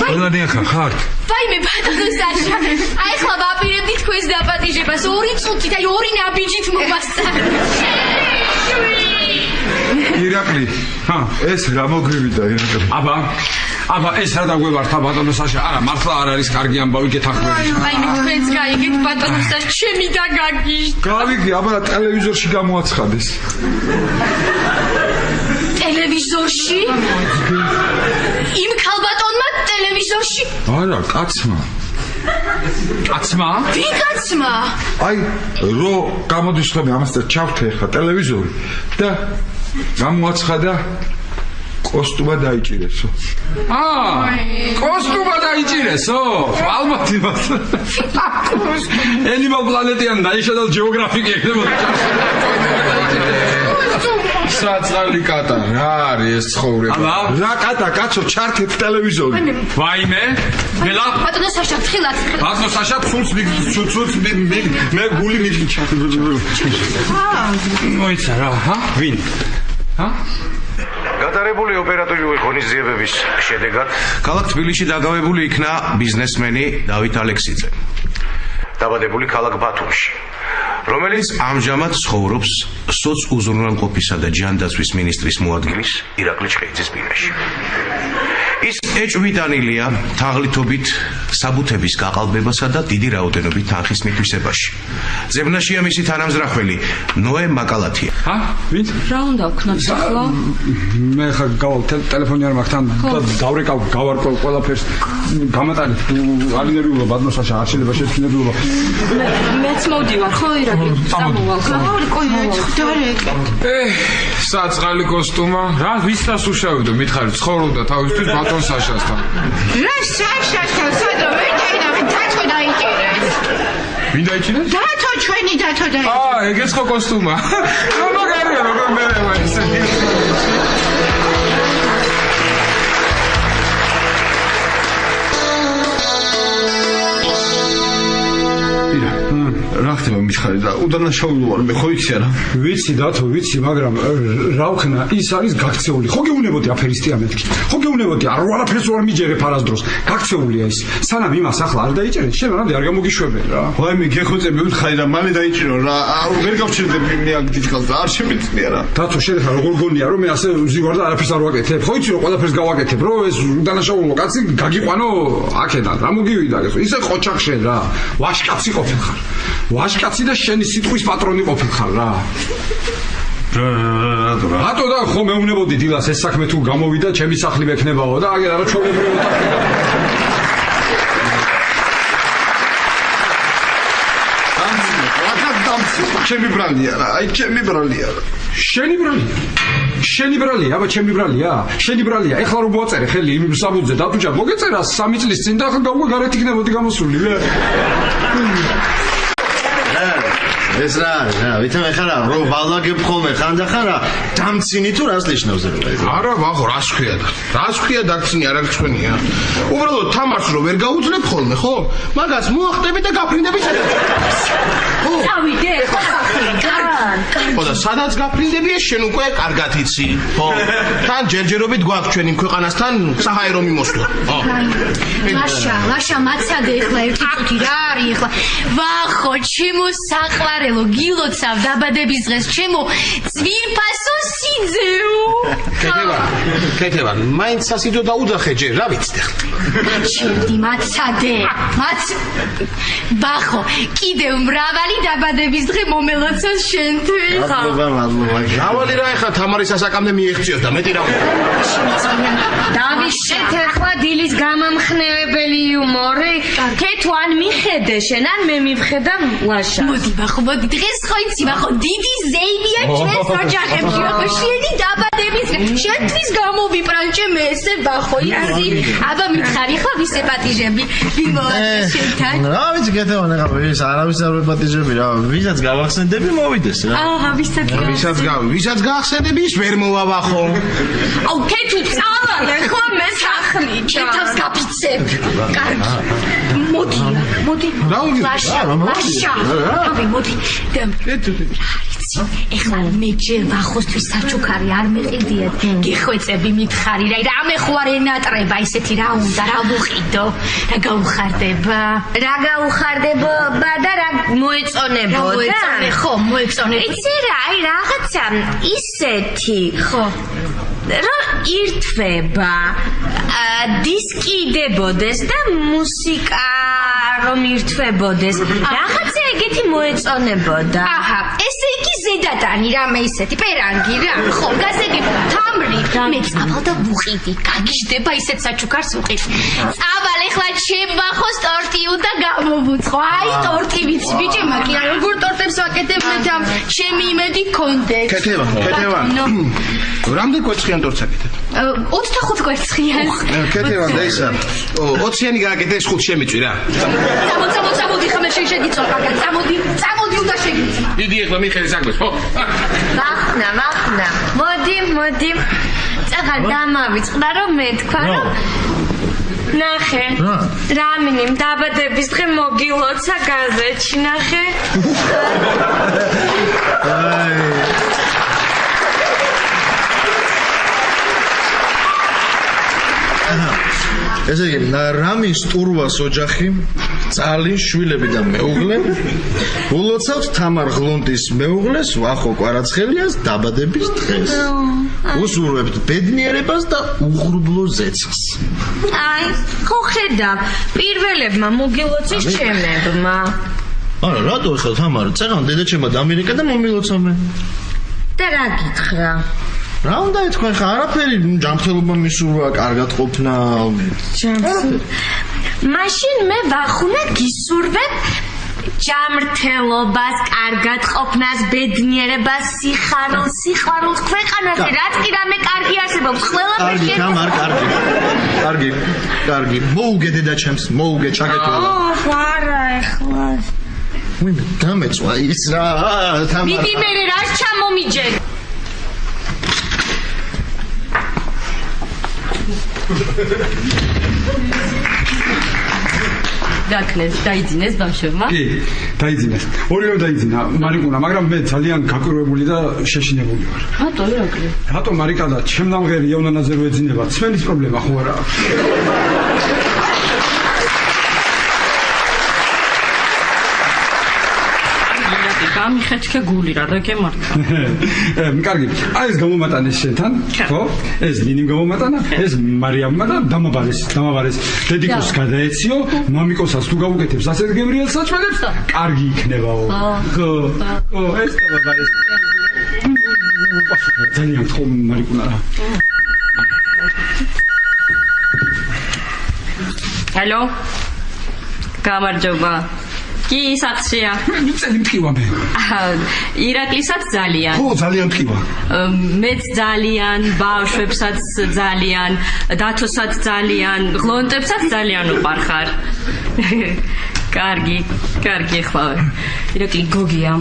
ყველანი ახლა ხართ? ვაიმე ბატონო საშა. აი ახლა ვაპირებდი თქვენს დაპატიჟებას 2 წუთით, აი 2 ნაბიჯით მომასწარ. ირაკლი, ეს რა მოგვივიდა ირაკლი? აბა ეს რა დაგვევართა ბატონო საშა? არა, მართლა არ არის კარგი ამბავი გეთანხმებით. ვაიმე თქვენს გაიგეთ ბატონო საშა, ჩემი და გაგიჟდა. გავიგე, აბა ტელევიზორში გამოაცხადეს. ტელევიზორში? იმ ქალბატონმა ტელევიზორში? არა, კაცმა. კაცმა? ვინ კაცმა? აი, რო გამოდის ხოლმე ამას და ჩავთე ხა ტელევიზორი და გამოაცხადა კოსტუმა დაიჭირესო. კოსტუმა დაიჭირესო? ალბათ იმას. Animal Planet-იან National Geographic ექნებოდა. საწალი კატა, რა არის ეს ცხოვრება? რა კატა, კაცო, ჩართეთ ტელევიზორი. ვაიმე, მელა? ბატონო საშა, თხილად. ბატონო საშა, ცულს მე გული მიჩა. მოიცა რა, ვინ? გატარებული ოპერატიული ღონისძიებების შედეგად ქალაქ თბილისში დაგავებული იქნა ბიზნესმენი დავით ალექსიძე, დაბადებული ქალაქ ბათუმში, რომელიც ამჟამად ცხოვრობს სოцუზრუნველყოფისა და ჯანდაცვის მინისტრის მოადგილის ირაკლი ჩხეიძის ბინაში. ის ეჭვმიტანილია თაღლითობით საბუთების გაყალბებასა და დიდი რაოდენობით თანხის მითვისებაში. ზებნაშია მისი თანამზრახველი ნოე მაკალათია. ვინ? რა უნდა ვქნათ ახლა? მე ხა გავალ ტელეფონი არ მაქვს თან დავრეკავ გავარკვევ ყველაფერს გამატანეთ ალინერიულობა ბატონო საშა არ შეიძლება შეცინებულობა. მეც მოვდივარ ხო ირაკლი? წამოვალ ხო? საწალი კოსტუმა, რა ვისთას უშავებდო, მითხარი ცხოვრობდა თავისთვის ბატონ საშასთან. რა საშასთან, სადრო ვერ დაინავენ, დათო დაიჭირეს. ვინ დაიჭირეს? დათო, ჩვენი დათო დაიჭირეს. ეგეც ხო კოსტუმა. რა მაგარია როგორ მერევა ესე. რა ხდება მიხარი და უდანაშაულო ვარ მე ხო იცი არა? ვიცი დათო, ვიცი, მაგრამ რა ვქნა, ის არის გაქცეული. ხო გეუნებოდი აფერისტია მეთქი. ხო გეუნებოდი, არაფერს არ მიჯერებ არასდროს. გაქცეულია ის. სანამ იმას ახლა არ დაიჭერენ, შენ მანამდე არ გამოგიშვებენ რა. ვაიმე გეხოცები ვითხარი რა მალე დაიჭირო რა. ვერ გავჩერდები მე აქ დიდხანს და არ შემეცნია რა. დათო, შენ ხარ როგორ გონია რომ მე ასე ვზივარ და არაფერს არ ვაკეთებ? ხო იცი რომ ყველაფერს გავაკეთებ, რომ ეს უდანაშაულო კაცი გაგიყვანო აქედან. რა მოგივიდა ეს? ისე ყოჩახ შენ რა. ვაშკაცი ყოფილხარ. ვაშკაცი და შენი სიტყვის პატრონი ყოფილხარ რა. რატო და ხო მეუბნებოდი დილას ეს საქმე თუ გამოვიდა ჩემი სახლი მექნებაო და აგერ არა ჩვეულებრივი ოთახი. ჩემი ბრალია რა, აი ჩემი ბრალია რა. შენი ბრალია, აბა ჩემი ბრალია. შენი ბრალია. ეხლა რომ მოაწერე ხელი იმ საბუთზე დათუჯა მოგეწერა 3 წლის წინ და ახლა გაუგე გარეთ იქნებოდი გამოსული. ეს რა, ვითომ ეხლა რომ ვალაგებ ხოლმე ხანდახარა დამცინი თუ რას ნიშნავს ეს? არა, ვაღო, რას ქვია და? რას ქვია დამცინი არ აღწვენია? უბრალოდ თამარს რომ ვერ გაუძლებ ხოლმე, ხო? მაგას მოახტები და გაფრინდები სადაც. წავიდე, ხო და სადაც გაფრინდებია შენ უკვე კარგად იცი, ხო? თან ჯერჯერობით გვაქვს ჩვენ იმ ქვეყანასთან საჰაერო მიმოსვლა. ხო. ლაშა, მაცადე ეხლა ერთი წუთი რა არის ეხლა? ვახო, ჩემო საყვარელო, გილოცავ დაბადების დღეს, ჩემო ძვირფასო სიძეო. კეთება, მაინც სასიძო დაუძახე ჯერ, რა ვიცით ახლა. ჩემი მაცადე, ბახო, კიდევ მრავალი დაბადების დღე მომელოცოს შენთვის. მადლობა. მრავალი რა ეხლა თამარის ასაკამდე მიეღწიოს და მეტი რა. დავიშეთ ახლა დილის გამამხნევებელი იუმორი. თეთვან მიხედე შენ ან მე მივხედა ლაშა. მოდი ბახო, მოდი დღეს ხო იცი ბახო, დიდი ზეიმია ჩვენს ოჯახებში, ბახო, შენი დაბადების დღე. შენთვის გამოვიბრანჭე მე ესე ბახო, იცი? აბა მითხარი ხო ვისე პატიჟები? ვიმოვაწყე შენთან? რა ვიცი კეთებან ახლა ის არავის არ ვეპატიჟები რა. ვისაც გავახსენდები მოვიდეს რა. ვისაც გაახსენდები ის ვერ მოვავახო. აუ თეთრი წავალე ხო მე სახლი თავს გაფიცებ. კარგი. მოდი. ლაშა. მოდი. ეხლა მე ჯერ ვახოსთვის საჩუქარი არ მეყიდიათ. გიხვეწები მითხარი რა. რამე ხო არ ენატრება ისეთი რა უნდა რა ვუყიდო. რა გაუხარდება და რა მოეწონებოდა? ხო, მოეწონებოდა. იცი რა, აი რაღაცა ისეთი. ხო. რა ირთვება, დისკიდებოდეს და მუსიკა რომ ირთვებოდეს. რაღაცა ეგეთი მოეწონებოდა. აჰა, ესე იგი ზედატანი რამე ისეთი პერანგი რა. ხო, გასაგებ თამრი. მე წავალ და ვუყიდი. გაგიჟდება ისეთ საჩუქარს ვუყიდ. წავალ ეხლა ჩემბახოს ტორტი უნდა გამოვუწყო. აი ტორტი ვიცი ბიჭებმა კი რა როგორ ტორტებს ვაკეთებ მე და ჩემი იმედი კონდეთ. კეთება. რამდენ კვერცხიან ტორტს აკეთებ? 25 კვერცხიანს. კეთება და ისა 20-იანი გააკეთე ეს 5 შემიწვი რა. წამოდი ხომ შეგიწვა კარგად. წამოდი უნდა შეგიწვა. დიდი ეხლა მიხედე საქმეს, ხო? ვახნა. მოდი. წაღარ დამავიწყდა რომ მე თქვა რომ ნახე. რამინიმ დაბადების დღე მოგილოცა გაზეთში ნახე. ესე იგი, რამის ტურვას ოჯახი, წალი, შვილები და მეუღლე, ულოცავთ თამარ ღლონტის მეუღლეს, ვახო კვარაცხელიას დაბადების დღეს. უსურვებთ ბედნიერებას და უღრუბლო ზეცას. აი, ხო ხედავ, პირველებმა მოგილოცეს ჩემებმა. არა, რატო ახლა თამარ, წეგან დედაჩემმა დამირეკა და მომილოცამე. და რა გითხრა? რა უნდა ეთქვა ხა არაფერი ჯანმრთელობა მისურვა კარგად ყოფნა მაშინ მე ვახუნა გისურვებ ჯანმრთელობას კარგად ყოფნას ბედნიერებას სიხარულს ქვეყანაზე რაც კი რამე კარგი არსებობს ყველაფერში კარგი მოუგე დედაჩემს მოუგე ჩაგეთვალა არა ეხლა ვინმე დამეწვა ის რა თამარ მიდი მე რას ჩამომიჯე დაკლეს, დაიძინეს ბავშვებმა? კი, დაიძინეს. ორივე დაიძინა, მარიკუნა, მაგრამ მე ძალიან გაკვირვებული და შეშინებული ვარ. რატო, ირაკლი? რატო მარიკა და ჩემნამღერი იოვნანაზე რო ეძინება, ცმენის პრობლემა ხო არა აქვს? გამიხეჩქე გული რა და გემართა. კარგი. აი ეს გამომატანეს შენთან, ხო? ეს ნინიმ გამომატანა, ეს მარიამმა და დამაბარეს. დედიკოს გადაეციო, მამიკოსაც თუ გავუკეთებს ასეთ გემრიელ საჭმელებს, კარგი იქნებაო. ხო, ეს დამაბარეს. ძალიან ხო მარიკუნა რა. ჰალო. გამარჯობა. კი საწყშია. მიწელი მტკივა მე. ირაკლისაც ძალიან. ხო, ძალიან მტკივა. მეც ძალიან, ბავშვებსაც ძალიან, დათოსაც ძალიან, ღლონტებსაც ძალიან უყარხარ. კარგი ეხლა. ირაკლი გოგია.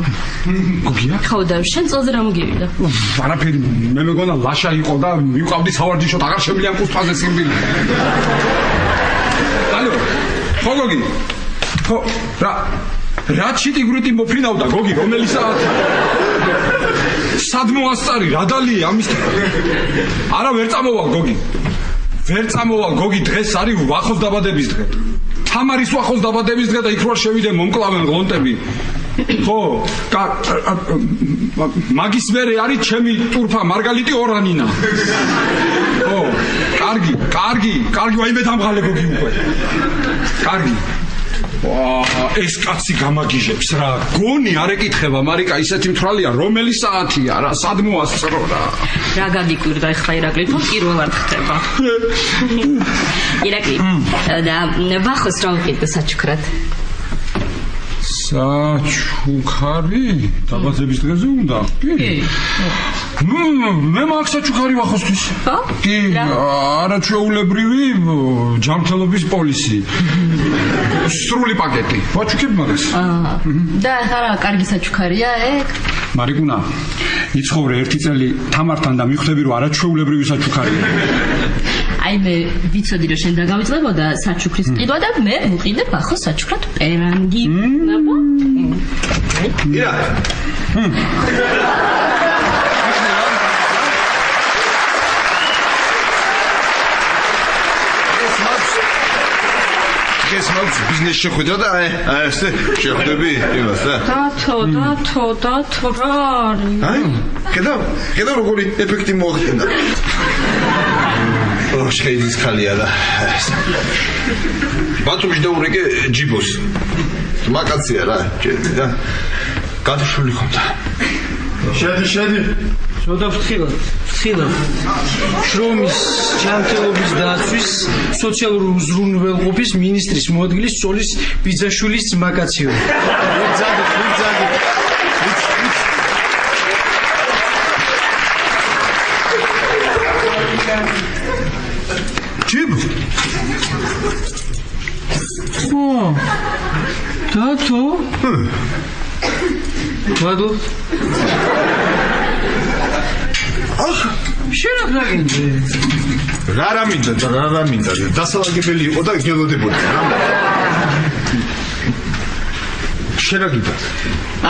გოგია? ხო და შენ წელზე რა მოგივიდა? არაფერი, მე მეგონა ლაშა იყო და მივყავდი სავარჯიშოდ, აღარ შემიძლია კუსტაზე სიმბილი. ალო, ხო გოგი? ხო, რა ჩიტიგრიტი მოფრინავდა გოგი, რომელი საათი? სად მოასწარი, რა დალია ამის? არა ვერ წამოვალ გოგი. ვერ წამოვალ გოგი, დღეს არის ვახოს დაბადების დღე. თამარის ვახოს დაბადების დღე და იქ რო შევიდე მომკლავენ ღლონტები. ხო, მაგის მერე არის ჩემი ტურფა მარგალიტი ორანინა. ხო, კარგი, ვაიმე დამღალე გოგი უკვე. კარგი. ეს კაცი გამაგიჟებს რა. გონი არ ეკითხება, მარიკა ისეთი მთვრალია, რომელი საათია რა, სად მოასწრო რა. რა გაგიკვირდა ახლა ირაკლი, თუ პირველად ხდება. ირაკლი, და ბახოს რა უყიდო საჩუქრად? საჩუქარი? დაბაძების დღეზე უნდა? კი. მე მაქვს საჩუქარი ვახოსთვის. ხო? კი, არაჩვეულებრივი ჯანმრთელობის პოლისი. სრული პაკეტი. ვაჩუქებ მაგას. და რა კარგი საჩუქარია ეგ? მარიკუნა, იცხოვრე ერთი წელი თამართან და მიხვდები რომ არაჩვეულებრივი საჩუქარია. აი მე ვიცოდი რომ შენ დაგავიწყდებოდა საჩუქრის ყიდვა და მე ვუყიდე ბახოს საჩუქრად პერანგი. ნაბო? ირა. ეს მაქვს ბიზნეს შეხვედრა და ეს შეხვდები იმას და დათო რა არის? ხედავ როგორი ეფექტი მოახდინა. შეიძის ხალია და ბათუმში დაურეკე ჯიბოს. მაკაცია რა, ჭედი და გადაშული ხონდა. შედი. ცოტა ფრთხილად. შრომის ჯანმრთელობის დაცვის სოციალური უზრუნველყოფის მინისტრის მოადგილის სოლის ბიძაშვილის მაკაციო. ვიძადი. ჯიბ. ო. დათო? ვადო? შენ რა მინდა დასალაგებელი იყო და გელოდებოდა რა შენ რა გინდა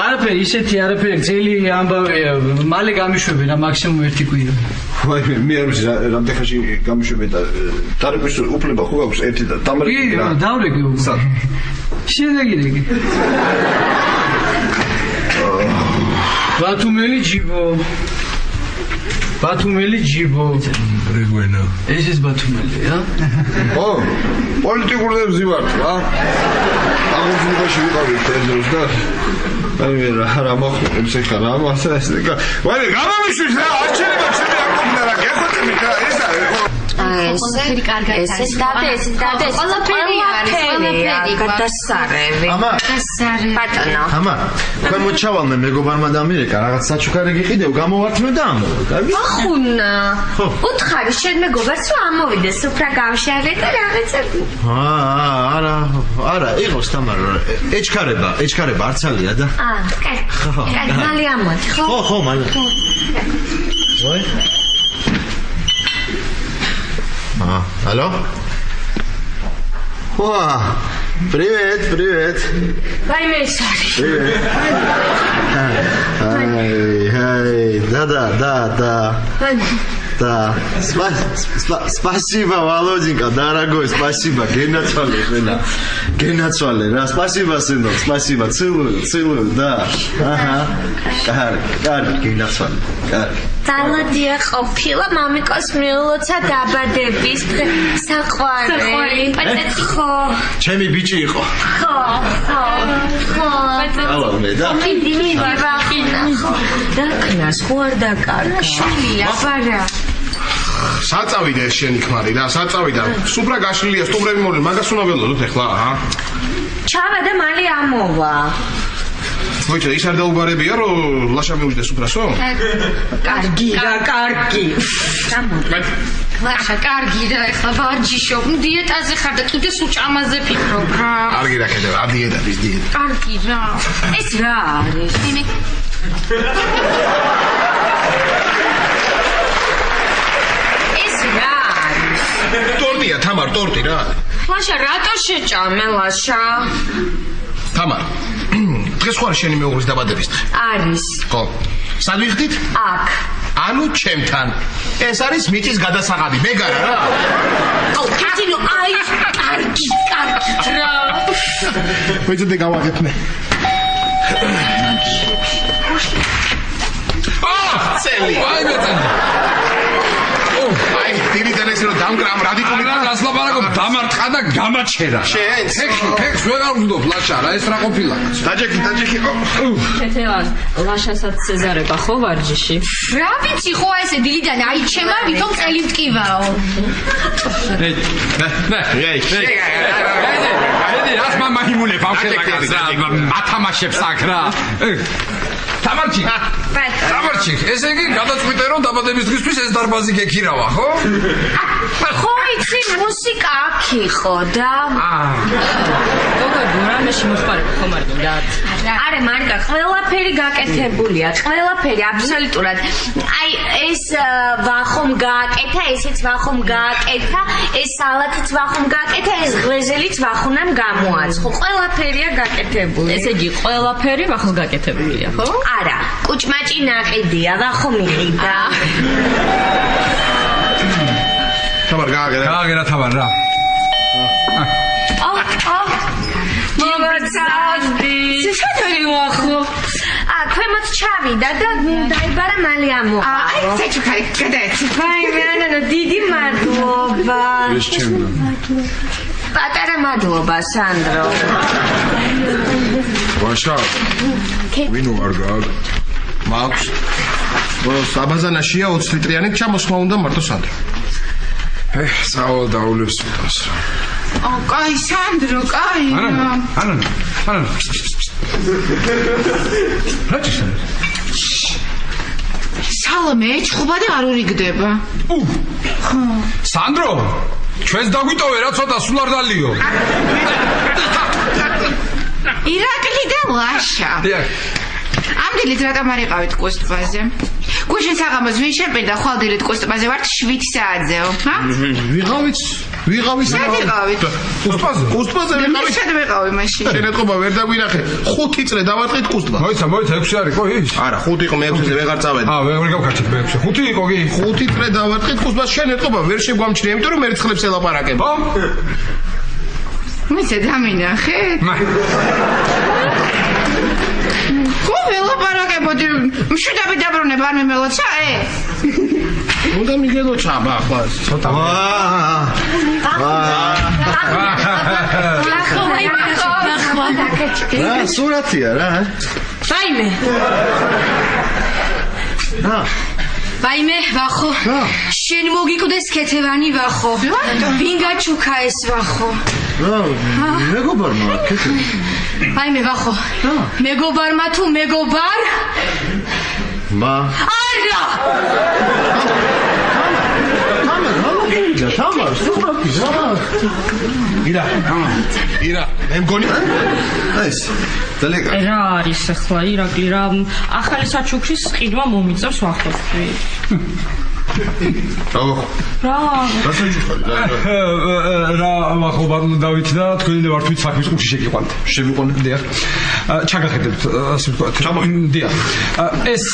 არაფერი ისეთი არაფერი ძელი ამბავია მალე გამიშვებენ მაქსიმუმ 1 კვირა ვაიმე მე არ ვიცი რამდენ ხანში გამიშვებენ და დარეკვის უფლება ხო გაქვს ერთი და დამრეკი რა დავრეკე უკვე შენ რა გინდა ბათუმელი ჯიბო რეგვენა ეს ბათუმელია ო პოლიტიკურებზე ვარ რა აღუძინებაში ვიყავი თეზოს და აი რა მოხდებს ახლა რა მასა ვაი გამომიშვის რა არჩენება ჩემი არ გქონდა რა გეხოცები რა ეს ყველაფერი კარგად არის. ყველაფერი არის. გადასარევი. ბატონო. ამა, თქვენ მოჩავალმე მეგობარმა და ამირეკა რაღაც საჩუქარი გიყიდევ, გამოვართმე და ამოვიდა. ახუნა. უთხარი შენ მეგობარს რომ ამოვიდეს, სუფრა გავშალე და რაღაცა. არა, იყოს თამარო. ეჩქარება არცალია და. კარგი, მალე ამოდი, ხო? ხო, მალე. ვაი. Алло? О, привет. Ваймесари. Привет. Ай, да. Да. Спасибо, Володенька, дорогой, спасибо. Генацвале, да, спасибо, сынок, спасибо. Целую, да. Ага. Карги, генацвале. Таладია ყოფილა მამიკოს მიულოცა დაბადების დღე საყვარელი პატეთი ხო ჩემი ბიჭი იყო ხო ალა მე და მიდი და ქნას ხო არ დაკარგა შვილია ბარა საწავიდა ეს შენი ქმარი რა საწავიდა სუბრა გაშლილია სტუმრები მოვლენ მაგას უნდა ველოდოთ ახლა ჩავა და მალე ამოვა. მოიჭრა ის არ დაუგარებია რომ ლაშა მიუჯდეს უფრასო? კარგი რა, კარგი. ლაშა, კარგი რა, ეხლა ვარჯიშო, დიეტაზე ხარ და კიდე სუჭამაზე ფიქრობ რა. კარგი რა კიდე, არ დიეტა, ის დიეტა. კარგი რა. ეს რა არის? ეს რა არის? ტორტია, თამარ, ტორტი რა. ლაშა, რატო შეჭამე ლაშა? თამარ. დღეს ხარ შენი მეუღლის დაბადების დღე? არის. ხო. სად ვიხდით? აქ. ანუ ჩემთან. ეს არის მიწის გადასაღები, მეგარა რა. აუ, კეთილო, აი, კარგი რა. მოიძებდე გავაღებ მე. წელი. აი მეწენი. აი, დირიდან ეს რომ დამკრამ რადიკული რა გასლაპარაკობ, დამარტყა და გამაჩერა. შენს. ფეხს ვეღარ ვუდობ ლაშა რა, ეს რა ყოფილა? დაჯექი. თეთევან, ლაშასაც ცეზარება ხო ვარჯიში? რა ვიცი ხო ესე დილიდან აიჩემა, ვითომ წელი მტკივაო. ედი, რას მამაიმუნე ბავშვებს რა, ათამაშებს აქ რა. თამარჩი. თამარჩი, ესე იგი გადაწყვიტე რომ დაბადების დღისთვის ეს დარბაზი გექირავა, ხო? ხო იცი მუსიკა აქ იყო და გოგო გურამეში მოსპარებ ხომ არ გინდა? არა მარგა ყველაფერი გაკეთებულია, ყველაფერი აბსოლუტურად. აი ეს ვახომ გააკეთა, ესეც ვახომ გააკეთა, ეს სალათიც ვახომ გააკეთა, ეს ღლეზელიც ვახუნამ გამოაცხო. ყველაფერია გაკეთებული. ესე იგი ყველაფერი ვახოს გაკეთებულია, ხო? არა, კუჭმაჭი ნაყიდია, ვახომ იყიდა. თამარ გააგერა თამარ რა. მოგწავდი. შეთერი ვახო. ქვემოთ ჩავიდა და დაიბარა მალე ამოვა. აი, საჩუქარი, გადაეცი. ვაი, მიანა, დიდი მადლობა. ეს ჩემო. პატარა მადლობა, სანდრო. ვაშა. ვინო არ გააგ? მაქვს. საბაზანაშია 20 ლიტრიანი ჩამოსვლა უნდა მარტო სანდრო. სავალ დაულებს ვიტანს რა. ო, კაი, სანდრო, კაი. არა. სალამე, ჩხუბა და არ ურიგდება. სანდრო, ჩვენს დაგვიტოვე რა ცოტა სულ არ დალიო. ირაკლი და ლაშა. ამდენით რატომ არ იყავით კუსტბაზე? გუშინ საღამოს ვინ შეპირდა ხვალდილით კუსტბაზე ვართ 7 საათზეო, ჰა? ვიღავით. სად იყავით? კუსტბაზე ვიყავით. სად ვიყავი მაშინ? შენეთყობა ვერ დაგვინახე. 5 წრე დავარტყით კუსტბა. მოიცა 6 არის ხო ის? არა, 5 იყო, მე-6-ზე ვეღარ წავედი. ვერ გავკარჩით მე-6. 5 იყო კი? 5 წრე დავარტყით კუსტბას, შენეთყობა ვერ შეგვამჩნია, იმიტომ რომ მერცხლებს ელაპარაკებ. ხო? მე დამინახეთ? ხო ველაპარაკებოდი, მშვიდობი დაბრუნება არ მიმელოცა, უნდა მიგელოცა ახლა ცოტა. რა სურათია რა? ვაიმე. ვაიმე, ვახო. შენ მოგიკვდეს ქეთევანი ვახო. ვინ გაჩუქა ეს ვახო? მეგობარმა ქეთევანი. ვაიმე, ვახო. მეგობარმა თუ მეგობარ? მა. არა! თამარ, სურათი რა? ირა, მე მგონი ეს დალეკა. რა არის ახლა ირაკლი რა ახალი საჩუქრის ყიდვა მომიწევს ვახოსი. რა ვახო ბატონო დავითი და თქვენი ვართვით საქმის ყუთში შეგიყვანთ. შევიყვანეთ. დიახ. ჩაგახედებთ, ასე ვთქვათ. დიახ. ეს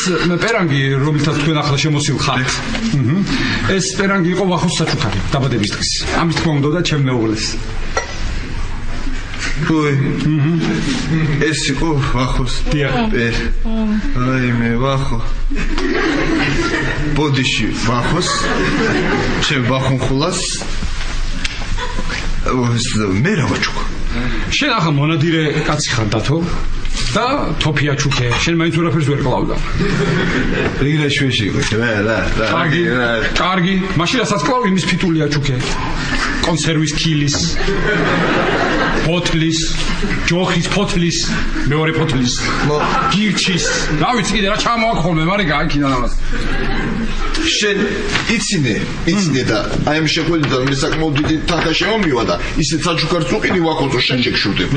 პერანგი, რომელთაც თქვენ ახლა შემოსილ ხართ. ეს პერანგი იყო ვახოს საჩუქარი დაბადების დღის. ამის თქმა უნდა და ჩემ მეუღლეს. ეს იყო ვახოს დიახ. აი მე ვახო ბოდიში ვახოს შენ ვახონხულას მე რა ვაჩუქ შენ ახლა მონადირე კაცი ხარ დათო და თოფია ჩუქე შენ მაინც ვერაფერს ვერ კლავდა რიგრეშვეში იყო რა კარგი მაშინ რასაც კლავ იმის ფიტულია ჩუქე კონსერვის ქილის ფოთლის, ჯოხის ფოთლის, მეორე ფოთლის, გირჩის. რა ვიცი კიდე რა ჩამოაქვს ხოლმე, მაგრამ გაიქიდან ამას. შენ იცინე და აი ამ შეხვედრიდან მე საკმაოდ დიდი თანხა შემომივა და ისეთ საჩუქარს უყიდი ვახოცო შენ შეგშურდებ.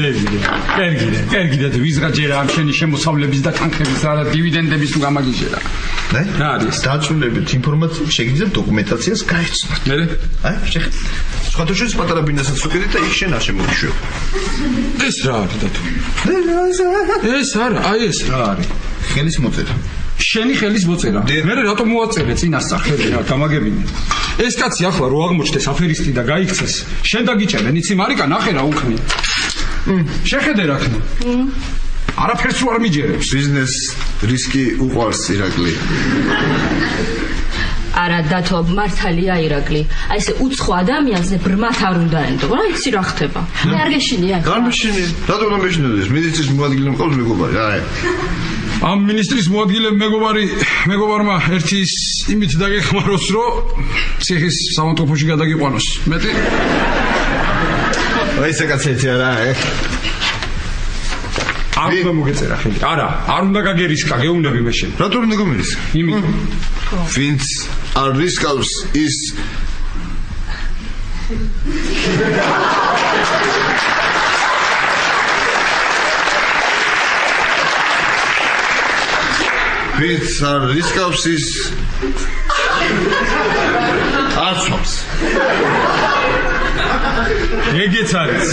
კერგიდა ვიზღა ჯერა ამ შენი შემოსავლების და თანხების რა დივიდენდების თუ გამაგიჟერა. რა არის? დაწუნებით ინფორმაციას შეგიძლიათ დოკუმენტაციას გაეცნოთ. მე? აი, შეხედე. სხვადასხვა პატარა ბინასაც უყიდი და იქ შენ არ შემოგიშვებ. ეს რა არის დათო? ეს არა, აი ეს რა არის? ხელის მოწერა. შენი ხელის მოწერა. მე რატომ მოაწერე წინასწარ ხელი რა გამაგებინე. ეს კაცი ახლა რო აღმოჩნდეს აფერისტი და გაიქცეს, შენ დაგიჭერენ, იცი მარიკა ნახე რა უქმნი. შეხედე რა ხნი. არაფერს არ მიჯერებს. ბიზნეს რისკი უყვარს ირაკლი. არა დათო მართალია ირაკლი. აი ესე უცხო ადამიანზე ბრმათ არ უნდა ენდო. რა იცი რა ხდება? მე არ გეშინია. გამეშინე. რატომ არ მეშინოდეს? მინისტრის მოადგილე მყავს მეგობარი. აი. ამ მინისტრის მოადგილე მეგობარმა ერთი იმით დაგეხმაროს, რომ ციხის სამონტოფოში გადაგიყვანოს. მეტი აი ეს კაცეთი არა, არ უნდა მოგეწერა ხელი. არა, არ უნდა გაგერისკა, გეუბნები მე შენ. რატომ უნდა გამერისკა? იმიტომ ვინც არ რისკავს ის ვინც არ რისკავს ის არ ცნობს. ეგეც არის.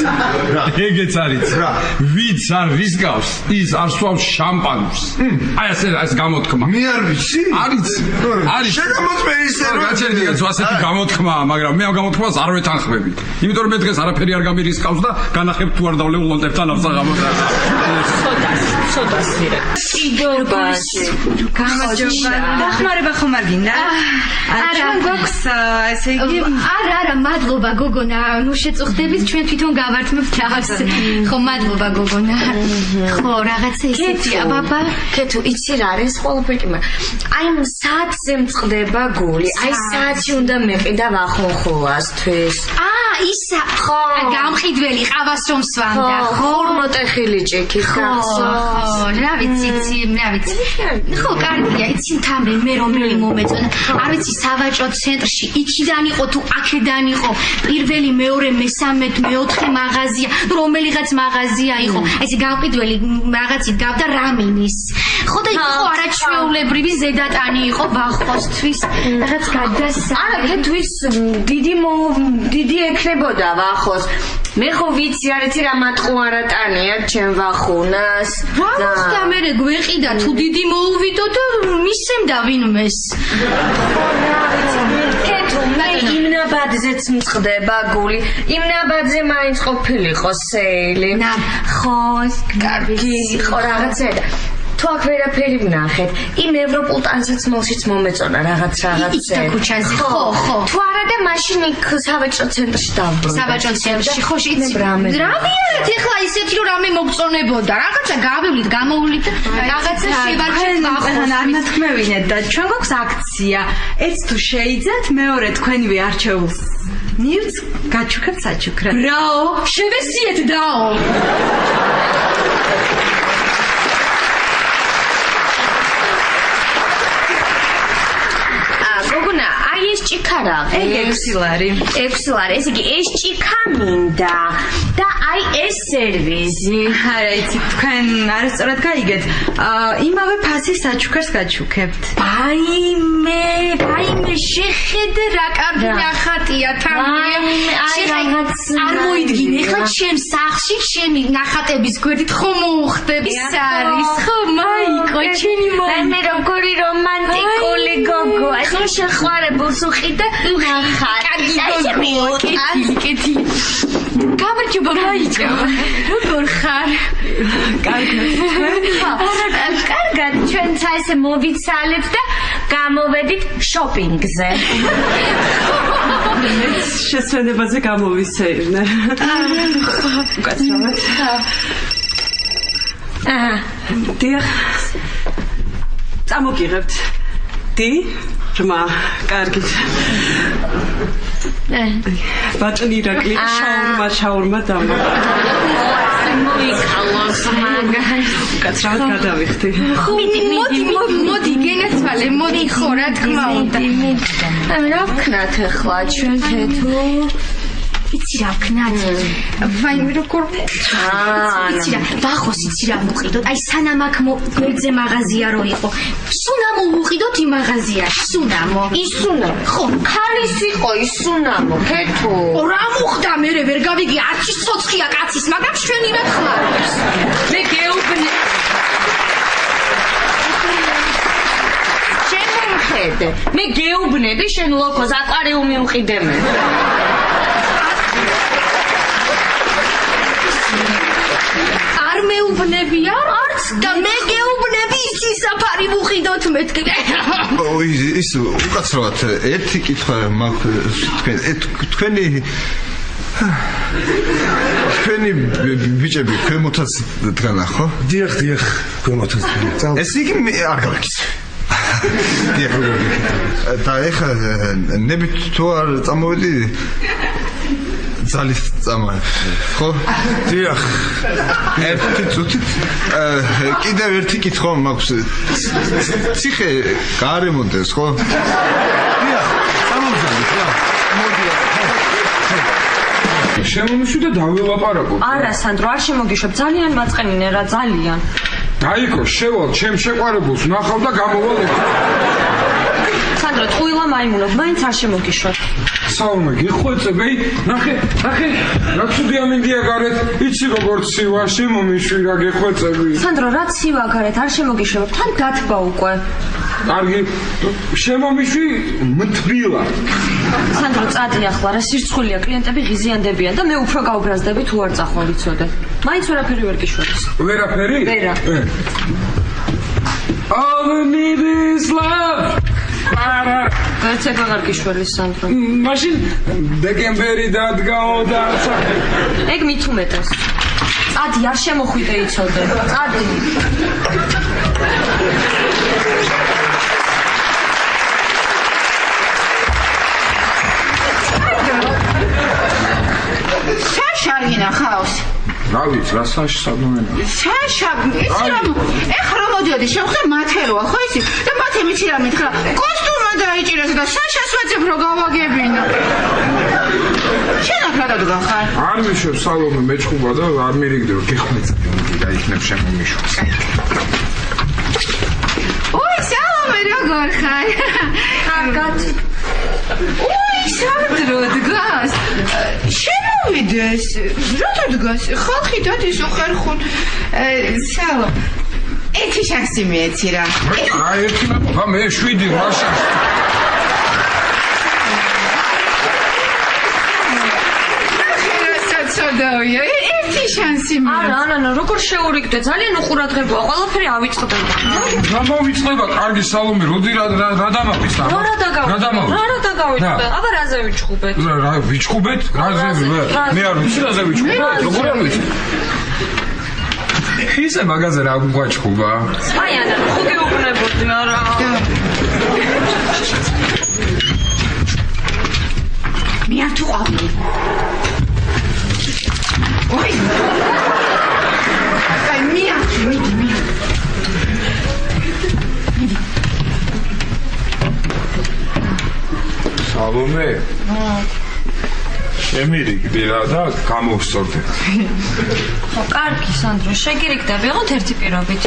ვინც არ რისკავს ის არ სვავს შამპანურს. აი ეს გამოთქმა. მე არ ვიცი. არის. შენ გამოწმე ისე რომ გაჩერდი ასეთი გამოთქმაა, მაგრამ მე ამ გამოთქმას არ ვეთანხმები. იმიტომ რომ მე დღეს არაფერი არ გამირისკავს და განახებ თუ არ დავლეულონდებთან ამსაღამოს. ცოტას ვირე. იდორბაში. გამარჯობა. დახმარება ხომ არ გინდა? არა გვაქვს ესე იგი არა მადლობა გოგონა ნუ შეწუხდებით ჩვენ თვითონ გავართმევთ თავს ხო მადლობა გოგონა ხო რაღაცა ისეთია ბაბა კეთო იცი რა არის ყველაფერი აი საათზე მწყდება გული აი საათი უნდა მეყიდა ვახონხულასთვის ისა ხო გამყიდველი ყავას რომ სვამდა ხო 40 ხილიჭიქი ხო რა ვიცი ხო კარგია იცი თამრე მე რომელი მომეწონა არ ვიცი სავაჭრო ცენტრში იქიდან იყო თუ აქედან იყო პირველი მეორე მესამე მეოთხე მაღაზია რომელიღაც მაღაზია იყო აი ეს გამყიდველი რაღაცით გავდა რამინის ხო და იყო არაჩვეულებრივი ზედატანი იყო ვახოსთვის რაღაც გადასა არა კეთვის დიდი ექნებოდა ვახოს მე ხო ვიცი არეთი რა მატყუარატანია ჩემ ვახუნას რა მოსდა მე გვეყიდა თუ დიდი მოუვიდო და მისემდა ვინმეს კეთო მე იმ ნაბაძეც მწყდება გული იმ ნაბაძე მაინც ყოფილიყო სეილი ხო კარგი ხო რაღაცა თუ აქ ვერაფერი ვნახეთ იმ ევროპულ ტანსაცმელშიც მომეწონა რაღაცა იცი ქუჩაზე ხო თუ არა და მაშინ იქ სავაჭრო ცენტრში დავბრუნდა სავაჭრო ცენტრში ხო იცი რა ვიარეთ ეხლა ისეთი რომ რამე მოგწონებოდა რაღაცა გავივლით გამოვლით რაღაცა შევარჩევთ ახლა არ მათქმევინეთ და ჩვენ გვაქვს აქცია ეს თუ შეიძათ მეორე თქვენივე არჩეულს ნივც გაჩუქებთ საჩუქრად რაო შევესიეთ დაო აი ეს ჭიქარა ეგ 6 ლარი ესე იგი ეს ჭიქა მინდა და აი ეს სერვიზი არა იცი თქვენ არასწორად გაიგეთ იმავე ფასის საჩუქარს გაჩუქებთ აიმე შეხედე რა კარგი ნახატია თამრია არ მოიდგინე ხა ჩემ სახლში ჩემი ნახატების გვერდით ხო მოუხდები ის არის ხო მაიკო ჩემი მე როგორი რომანტიკული გოგო ხო შეხვარებულს უყიდა ნახარ კეთი გამარჯობა მაიკო როგორ ხარ კარგად ჩვენ წაესე მოვიცალეთ და გამოვედით შოპინგზე შესვენებაზე გამოვისეირნე უკაცრავად დიახ წამოგიღებთ დი ბრმა, კარგით. ბატონი ირაკლი, შაურმა დამა. მოიქალოს მაგან. კაცრავად გადავიხდი. მოდი გენაცვალე, მოდი ხო რა თქმა უნდა. რა ვქნათ ახლა ჩვენ თეთო? იცი რა ვქნათ? ვაიმე როგორ იცი რა, ბახოს იცი რა მოვყიდოთ. აი სანამ აქ გვერდზე მაღაზია რო იყო. სუნამო ვუყიდოთ იმ მაღაზიაში. სუნამო. ისუნამო. ხო, ქალის იყო ისუნამო, თეთო. რა მოხდა მე ვერ გავიგე, არჩი ცოცხია კაცის, მაგრამ შვენივად ხმარობს. მე გეუბნე. შემომხედე. მე გეუბნები შენ ლოქოს აკვარიუმი უყიდე მე. არ მეუბნები არც და მე გეუბნები ისი საფარი ვუყიდოთ მეთქე. ის უკაცრავად ერთი კითხვა მაქვს თქვენი ბიჭები ქვემოთაც დგანა ხო? დიახ, ქვემოთაც დგანა. ეს იგი არ გავიქცევი. და ეხლა ნებით თუ არ წამოვედი ძალით წამოებს, ხო? დიახ. ერთი წუთით კიდევ ერთი კითხვა მაქვს. ციხე გარემონტეს, ხო? დიახ, წამოვძალეთ რა. შემომიშვი და დაველაპარაკო. არა, სანდრო, არ შემოგიშვებ, ძალიან მაწყენინე რა, ძალიან. დაიკო, შევალ, ჩემ შეყვარებულს ნახავ და გამოვალ ეგ. სანდრო, ტყუილა მაიმუნობ, მაინც არ შემოგიშვებ. საუმა გიხვეწები, ნახე, რა ცუდია მინდია გარეთ, იცი როგორ ცივა, შემომიშვი რა გეხვეწები. სანდრო, რა ცივა გარეთ, არ შემოგიშვებ, თან დათბა უკვე. კარგი, შემომიშვი მთბილა. სანდრო, წადი ახლა, რა სირცხულია, კლიენტები ღიზიანდებიან და მე უფრო გავბრაზდები თუ არ წახვალ იცოდე. მაინც ვერაფერი ვერ გიშვებს. ვერაფერი? ვერა. All I need is love. გაიცევა აღარ გიშველის სანდრო. მაშინ დეკემბერი დადგაო და ეგ მით უმეტეს. წადი, არ შემოხვიდე იცოდე. წადი. საშა არ გინახავს? რა ვიცი, რა საშაბმენა. საშა, იცი რა, ეხლა რომ მოდიოდი, შევხვდე მათეროა, ხო იცი? და მათე მიცი რა მითხრა, კოსტუმმა დაიჭირეს და საშას ვეძებ რომ გავაგებინო. შენ აქ რა დადგახარ? არ მიშვებ სალომე მეჩხუბა და არ მირიგდებ, გეხმეწები მიდი და იქნებ შემომიშვას. ოი, სალომე როგორ ხარ? კარგად. ოი, სანდრო დგას. შემოვიდეს. რატო დგას? ხალხი დადის ხერხուն. სალო. ერთი შანსი მიეცი რა. რა ერთი რა მე 7 რა შანსი. ცოდავია, ერთი შანსი მიეცი. არა, როგორ შეურიგდე? ძალიან უყურადღებოა, ყველაფერი ავიწყდება. რა მოვიწყდება? კარგი სალომე, როდი რა დამავიწყდა? რა დაგავიწყდა? აბა რაზე ვიჩხუბეთ? რა ვიჩხუბეთ? რაზე? მე არ ვიცი რაზე ვიჩხუბეთ. როგორ არ ვიცი? ისე მაგაზე რა გვაჩხუბა? აი ანა, ხო გეუბნებოდი, არა. მე არ თუ ყავდი. ოი. აი მიდი. სალომე. შემირიგდი რა და გამოვსწორდე. ხო, კარგი, სანდრო, შეგირიგდები, ოღონდ ერთი პირობით.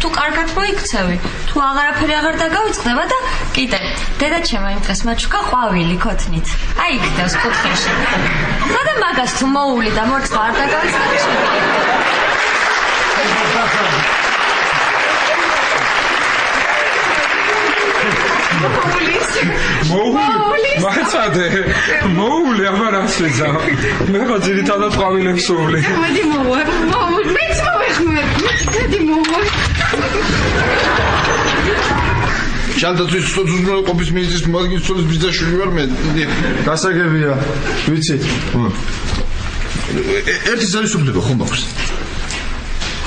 თუ კარგად მოიქცევი, თუ აღარაფერი აღარ დაგავიწყდება და კიდე, დედაჩემმა იმ დღეს მაჩუქა ყვავილი ქოთნით. აი იქდევს კუთხეში. და მაგას თუ მოული და მორცვა არ დაგავიწყდა. მოული მაცადე მოული აბარ ასეძა მე ხო ძირითადად ყვავილებს ვული მოდი მოული მეც მოვეხმარ მოდი მოული შანტაცის სტუდიო ყოფის მინისტრის მაგის ცოლის ბიძაშვილი ვარ მე გასაგებია ვიცი ერთი ზარისუბლება ხომ აქვს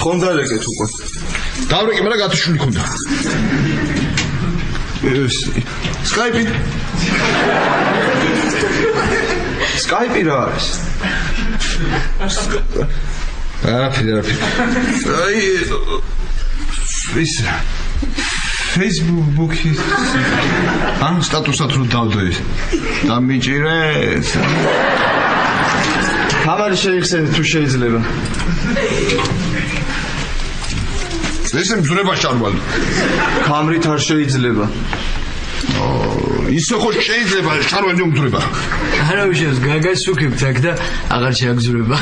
ხომ დარეკეთ უკვე დავრეკე მაგრამ გათიშული ხონდა Skype. Skype რა არის? არაფერი. აი ის Facebook-ი ან სტატუსად რო დავდოეთ. დამიჭირეთ. ხამარი შეიხსენეთ თუ შეიძლება. ესე მძვრებაში არ ვალ. ხამრით არ შეიძლება. ისე ხო შეიძლება შარველი უმძვრება. არავის გაგას უკებთ აქ და აღარ შეაგზურება.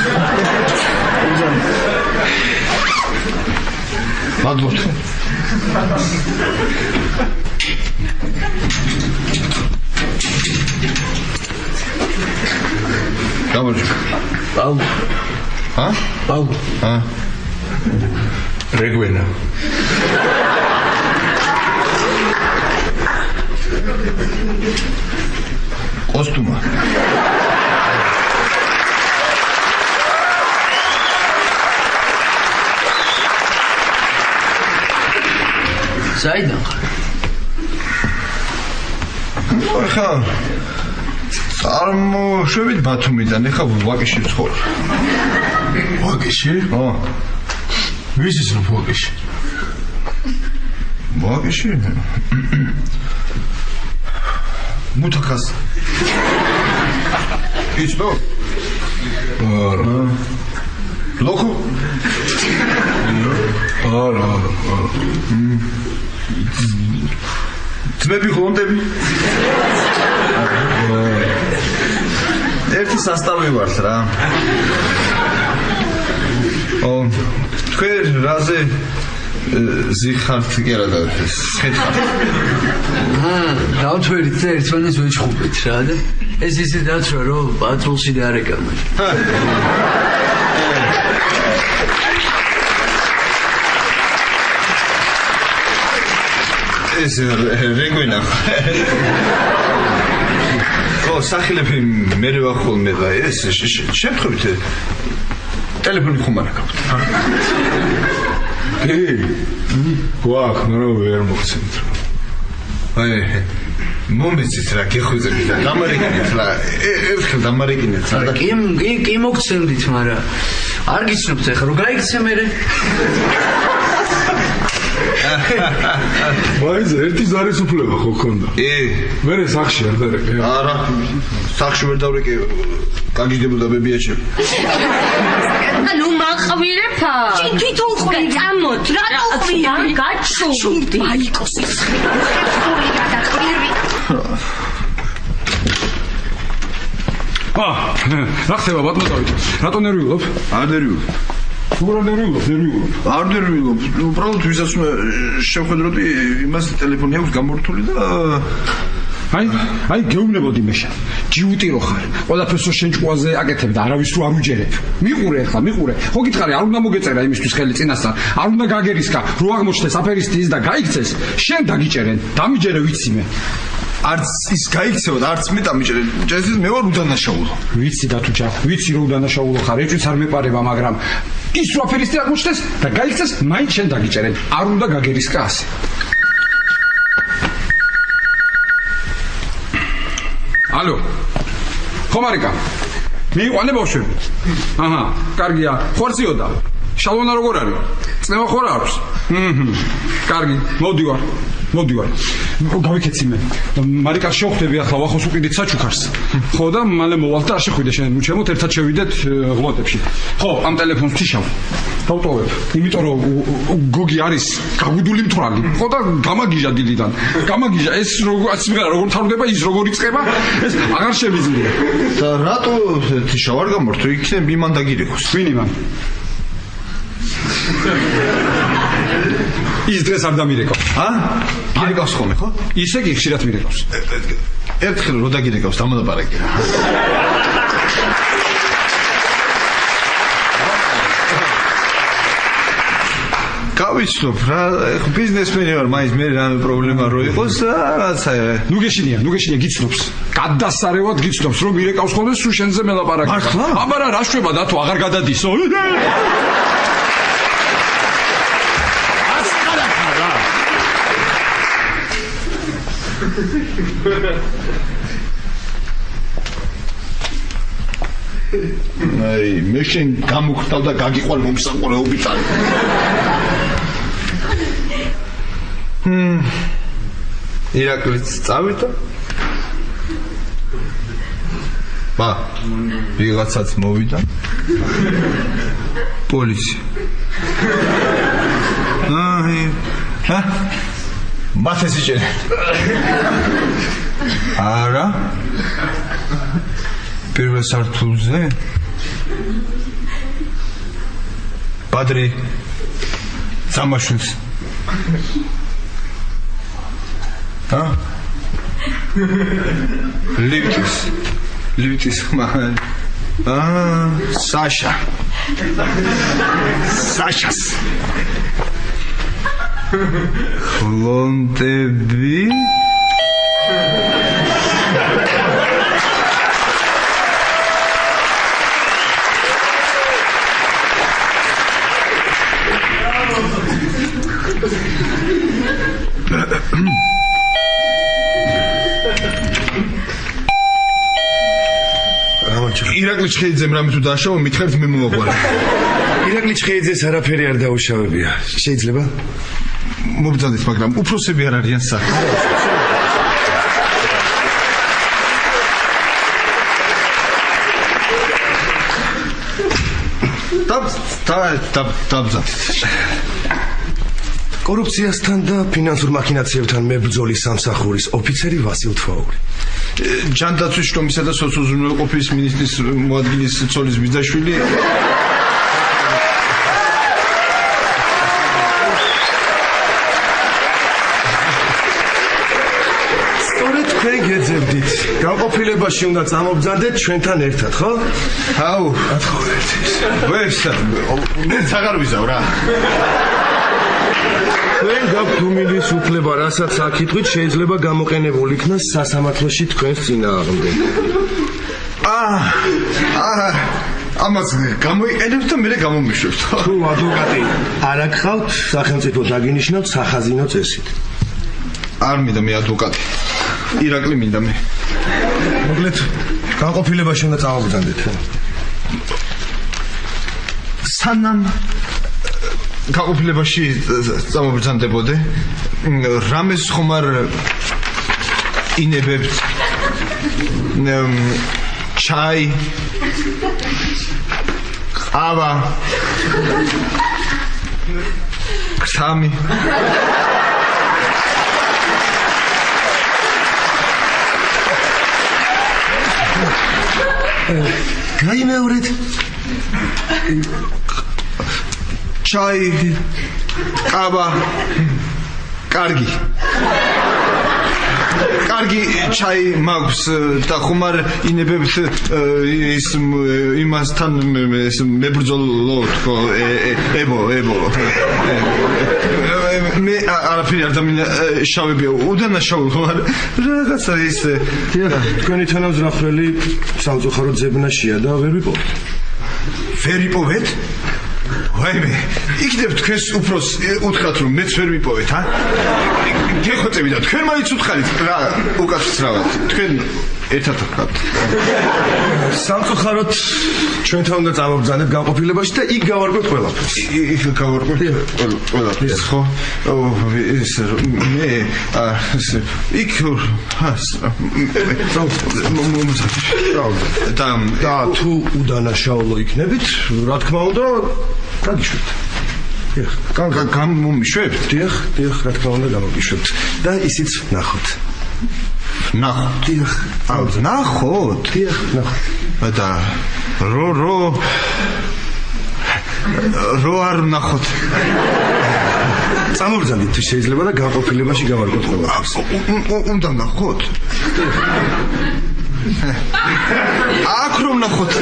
მადლობთ. გამარჯობა. პაულო. ა? პაულო. ა? რეგვენა. კოსტუმა. საიდან ხარ? ხა წარმოშვებით ბათუმიდან, ეხა ვაკეში ვცხოვრობ. ვაკეში? ხო. ვიზის რა ვაკეში? ვაკეში? მუთაკას. იცნო? არა. ლოკო? არა. ძმები ხონდები? ერთი სასტავი ვართ რა. თქვენ რაზე ზიხართ კი არა და შეხართ. დავთვერით და ერთმანეთს ვეჩხუბეთ რა და ეს ისე დაცვა რომ პატრულში და არეკავმა. ეს რეგვენა. ო სახილები მე ვახოლმე და ეს შემთხვევით ტელეფონი ხომ არ აქვს. გვაქვს, მაგრამ ვერ მოგცემთ. აი მომეცით რა გეხვეწებით და დამარეკინეთ რა. ერთხელ დამარეკინეთ რა. კი მოგცემდით, მაგრამ არ გიცნობთ ახლა რომ გაიქცე მერე. მაინც ერთი ზარის უფლება ხო ქონდა? მე სახში არ დარეკე. არა, სახში ვერ დავრეკე. გაგიჟდებოდა ბებიაჩემ. ანუ მაყვირეფა. თვითონ ყვი წამოთ. რატო ყვი? გაჩუმდი. მაიკოს ის ხური გადაყვირი. რა ხდება ბატონო დავით? რატო ნერვიულობ? არ ნერვიულობ. თუ რა ნერვიულობ? არ ნერვიულობ. უბრალოდ ვისაც შევხედროდი, იმას ტელეფონი აქვს გამორთული და აი გეუბნებოდი მეშა. ჯიუტი რო ხარ. ყველაფერს შენ ჭკუაზე აკეთებ და არავის რო არ უჯერებ. მიყურე ახლა, მიყურე. ხო გითხარი, არ უნდა მოგეწერა იმისთვის ხელი წინასწარ. არ უნდა გაგერისკა, რო აღმოჩნდეს აფერისტი ის და გაიქცეს. შენ დაგიჭერენ, დამიჯერე ვიცი მე. არც ის გაიქცევა და არც მე დამიჭერე. ჭესის მე ვარ უდანაშაულო. ვიცი დათუჯა, ვიცი რომ უდანაშაულო ხარ, ეჭვიც არ მეპარება, მაგრამ ის რო აფერისტი აღმოჩნდეს და გაიქცეს, მაინც შენ დაგიჭერენ. არ უნდა გაგერისკა ასე. ალო. ხომარიკა. მიიყვანე ბავშვები. აჰა, კარგია. ხორციოდა. შალონა როგორ არის? წნევა ხო რა აქვს? კარგი, მოდივარ. გავიქეცი მე. მარიკა შევხვდები ახლა ვახოს უკიდით საჩუქარს. ხო და მალე მოვალ და არ შეხვიდე შენ უჩემოთ ერთად შევიდეთ ღლოტებში. ხო, ამ ტელეფონს თიშავ. დავტოვებ. იმიტომ რომ გოგი არის გაგუდული მთვრალი. ხო და გამაგიჟა დილიდან. გამაგიჟა ეს როგორ თარდება ის როგორ იწყება? ეს აღარ შევიძლია. და რატო თიშავ არ გამორთო? იქნებ იმან დაგირეკოს. ვინ იმან? ის დღეს არ დამირეკავს. გირეკავს ხოლმე, ხო? ისე კი ხშირად მირეკავს. ერთხელ რო დაგირეკავს, დამოდაპარაკე. გავიცნობ რა, ბიზნესმენი ვარ, მაინც მე რამე პრობლემა რო იყოს და რაღაცა. ნუ გეშინია, გიცნობს. გადასარევად გიცნობს, რომ მირეკავს ხოლმე სულ შენზე მელაპარაკება. მართლა? აბარა რა შვება დათო, აღარ გადადისო. აი მე შენ გამოგხდავ და გაგიყვან მომსახურეობით არ ირაკლიც წავიდა ბა ვიღაცაც მოვიდა პოლიცია მათეს იჭერე არა პირველ სართულზე ბადრი სამაშვილს ლიფტის მან საშას ხლონტები ირაკლი ჩხეიძემ რამე თუ დააშავა მითხარით მე მომაგვარა ირაკლი ჩხეიძეს არაფერი არ დაუშავებია შეიძლება მობრძანდეთ მაგრამ უფროსები არ არიან სახე დაბზანდეთ კორუფციასთან და ფინანსურ მაქინაციებთან მებრძოლი სამსახურის ოფიცერი ვასილ თვაური ჯანდაცვის შრომისა და სოციალურყოფის მინისტრის მოადგილის ცოლის ბიძაშვილი სწორედ თქვენ გეძებდით განყოფილებაში უნდა წამობძანდეთ ჩვენთან ერთად ხო? აუ მე აღარ ვიზავ რა თქვენ გაქვთ უმინდის უფლება, რასაც აკითხვით, შეიძლება გამოყენებულ იქნას სასამართლოში თქვენს წინააღმდეგ. ამას გამოიყენებთ და მე გამომიშვებთ. თუ ადვოკატი არ გყავთ, სახელმწიფო დაგინიშნავთ სახაზინო წესით. არ მინდა მე ადვოკატი. ირაკლი მინდა მე. მოკლედ, განყოფილებაში უნდა წამობძანდეთ. სანამ გაყოფილებაში წამობრძანდებოდე რამეს ხომ არ ინებებთ ჩაი ყავა ქსამი გაიმეორეთ ჩაი ყავა კარგი ჩაი მაქვს და ხომ არ ინებებთ ის იმასთან მებრძოლოთ ხო ებო მე არაფერი არ დამინდა შავებია უდანაშაული ხო რაღაცა ის თქვენი თანამზრახველი სამწუხაროდ ზებნაშია და ვერ ვიპოვეთ ვაიმე, იქნებ თქვენს უფროს უთხრათ რომ მეც ვერ ვიპოვეთ, გეხოწები და თქვენ მაინც უთხარით რა უკაცრავად. თქვენ ერთად ვქავთ. სამწუხაროდ ჩვენთან უნდა წამობძანეთ განყოფილებაში და იქ გავარკვევთ ყველაფერს. იქ გავარკვევთ ყველაფერს, ხო? ეს მე იქ და თუ უდანაშაულო იქნებით, რა თქმა უნდა გაგიშვებთ. გამომიშვებთ? დიახ, რა თქმა უნდა გამოგიშვებთ და ისიც ნახოთ. ნახოთ. ნახოთ. და რო არ ნახოთ. წამობძანდით თუ შეიძლება და განყოფილებაში გავარკვევთ ყველაფერს. უნდა ნახოთ. აქ რომ ნახოთ.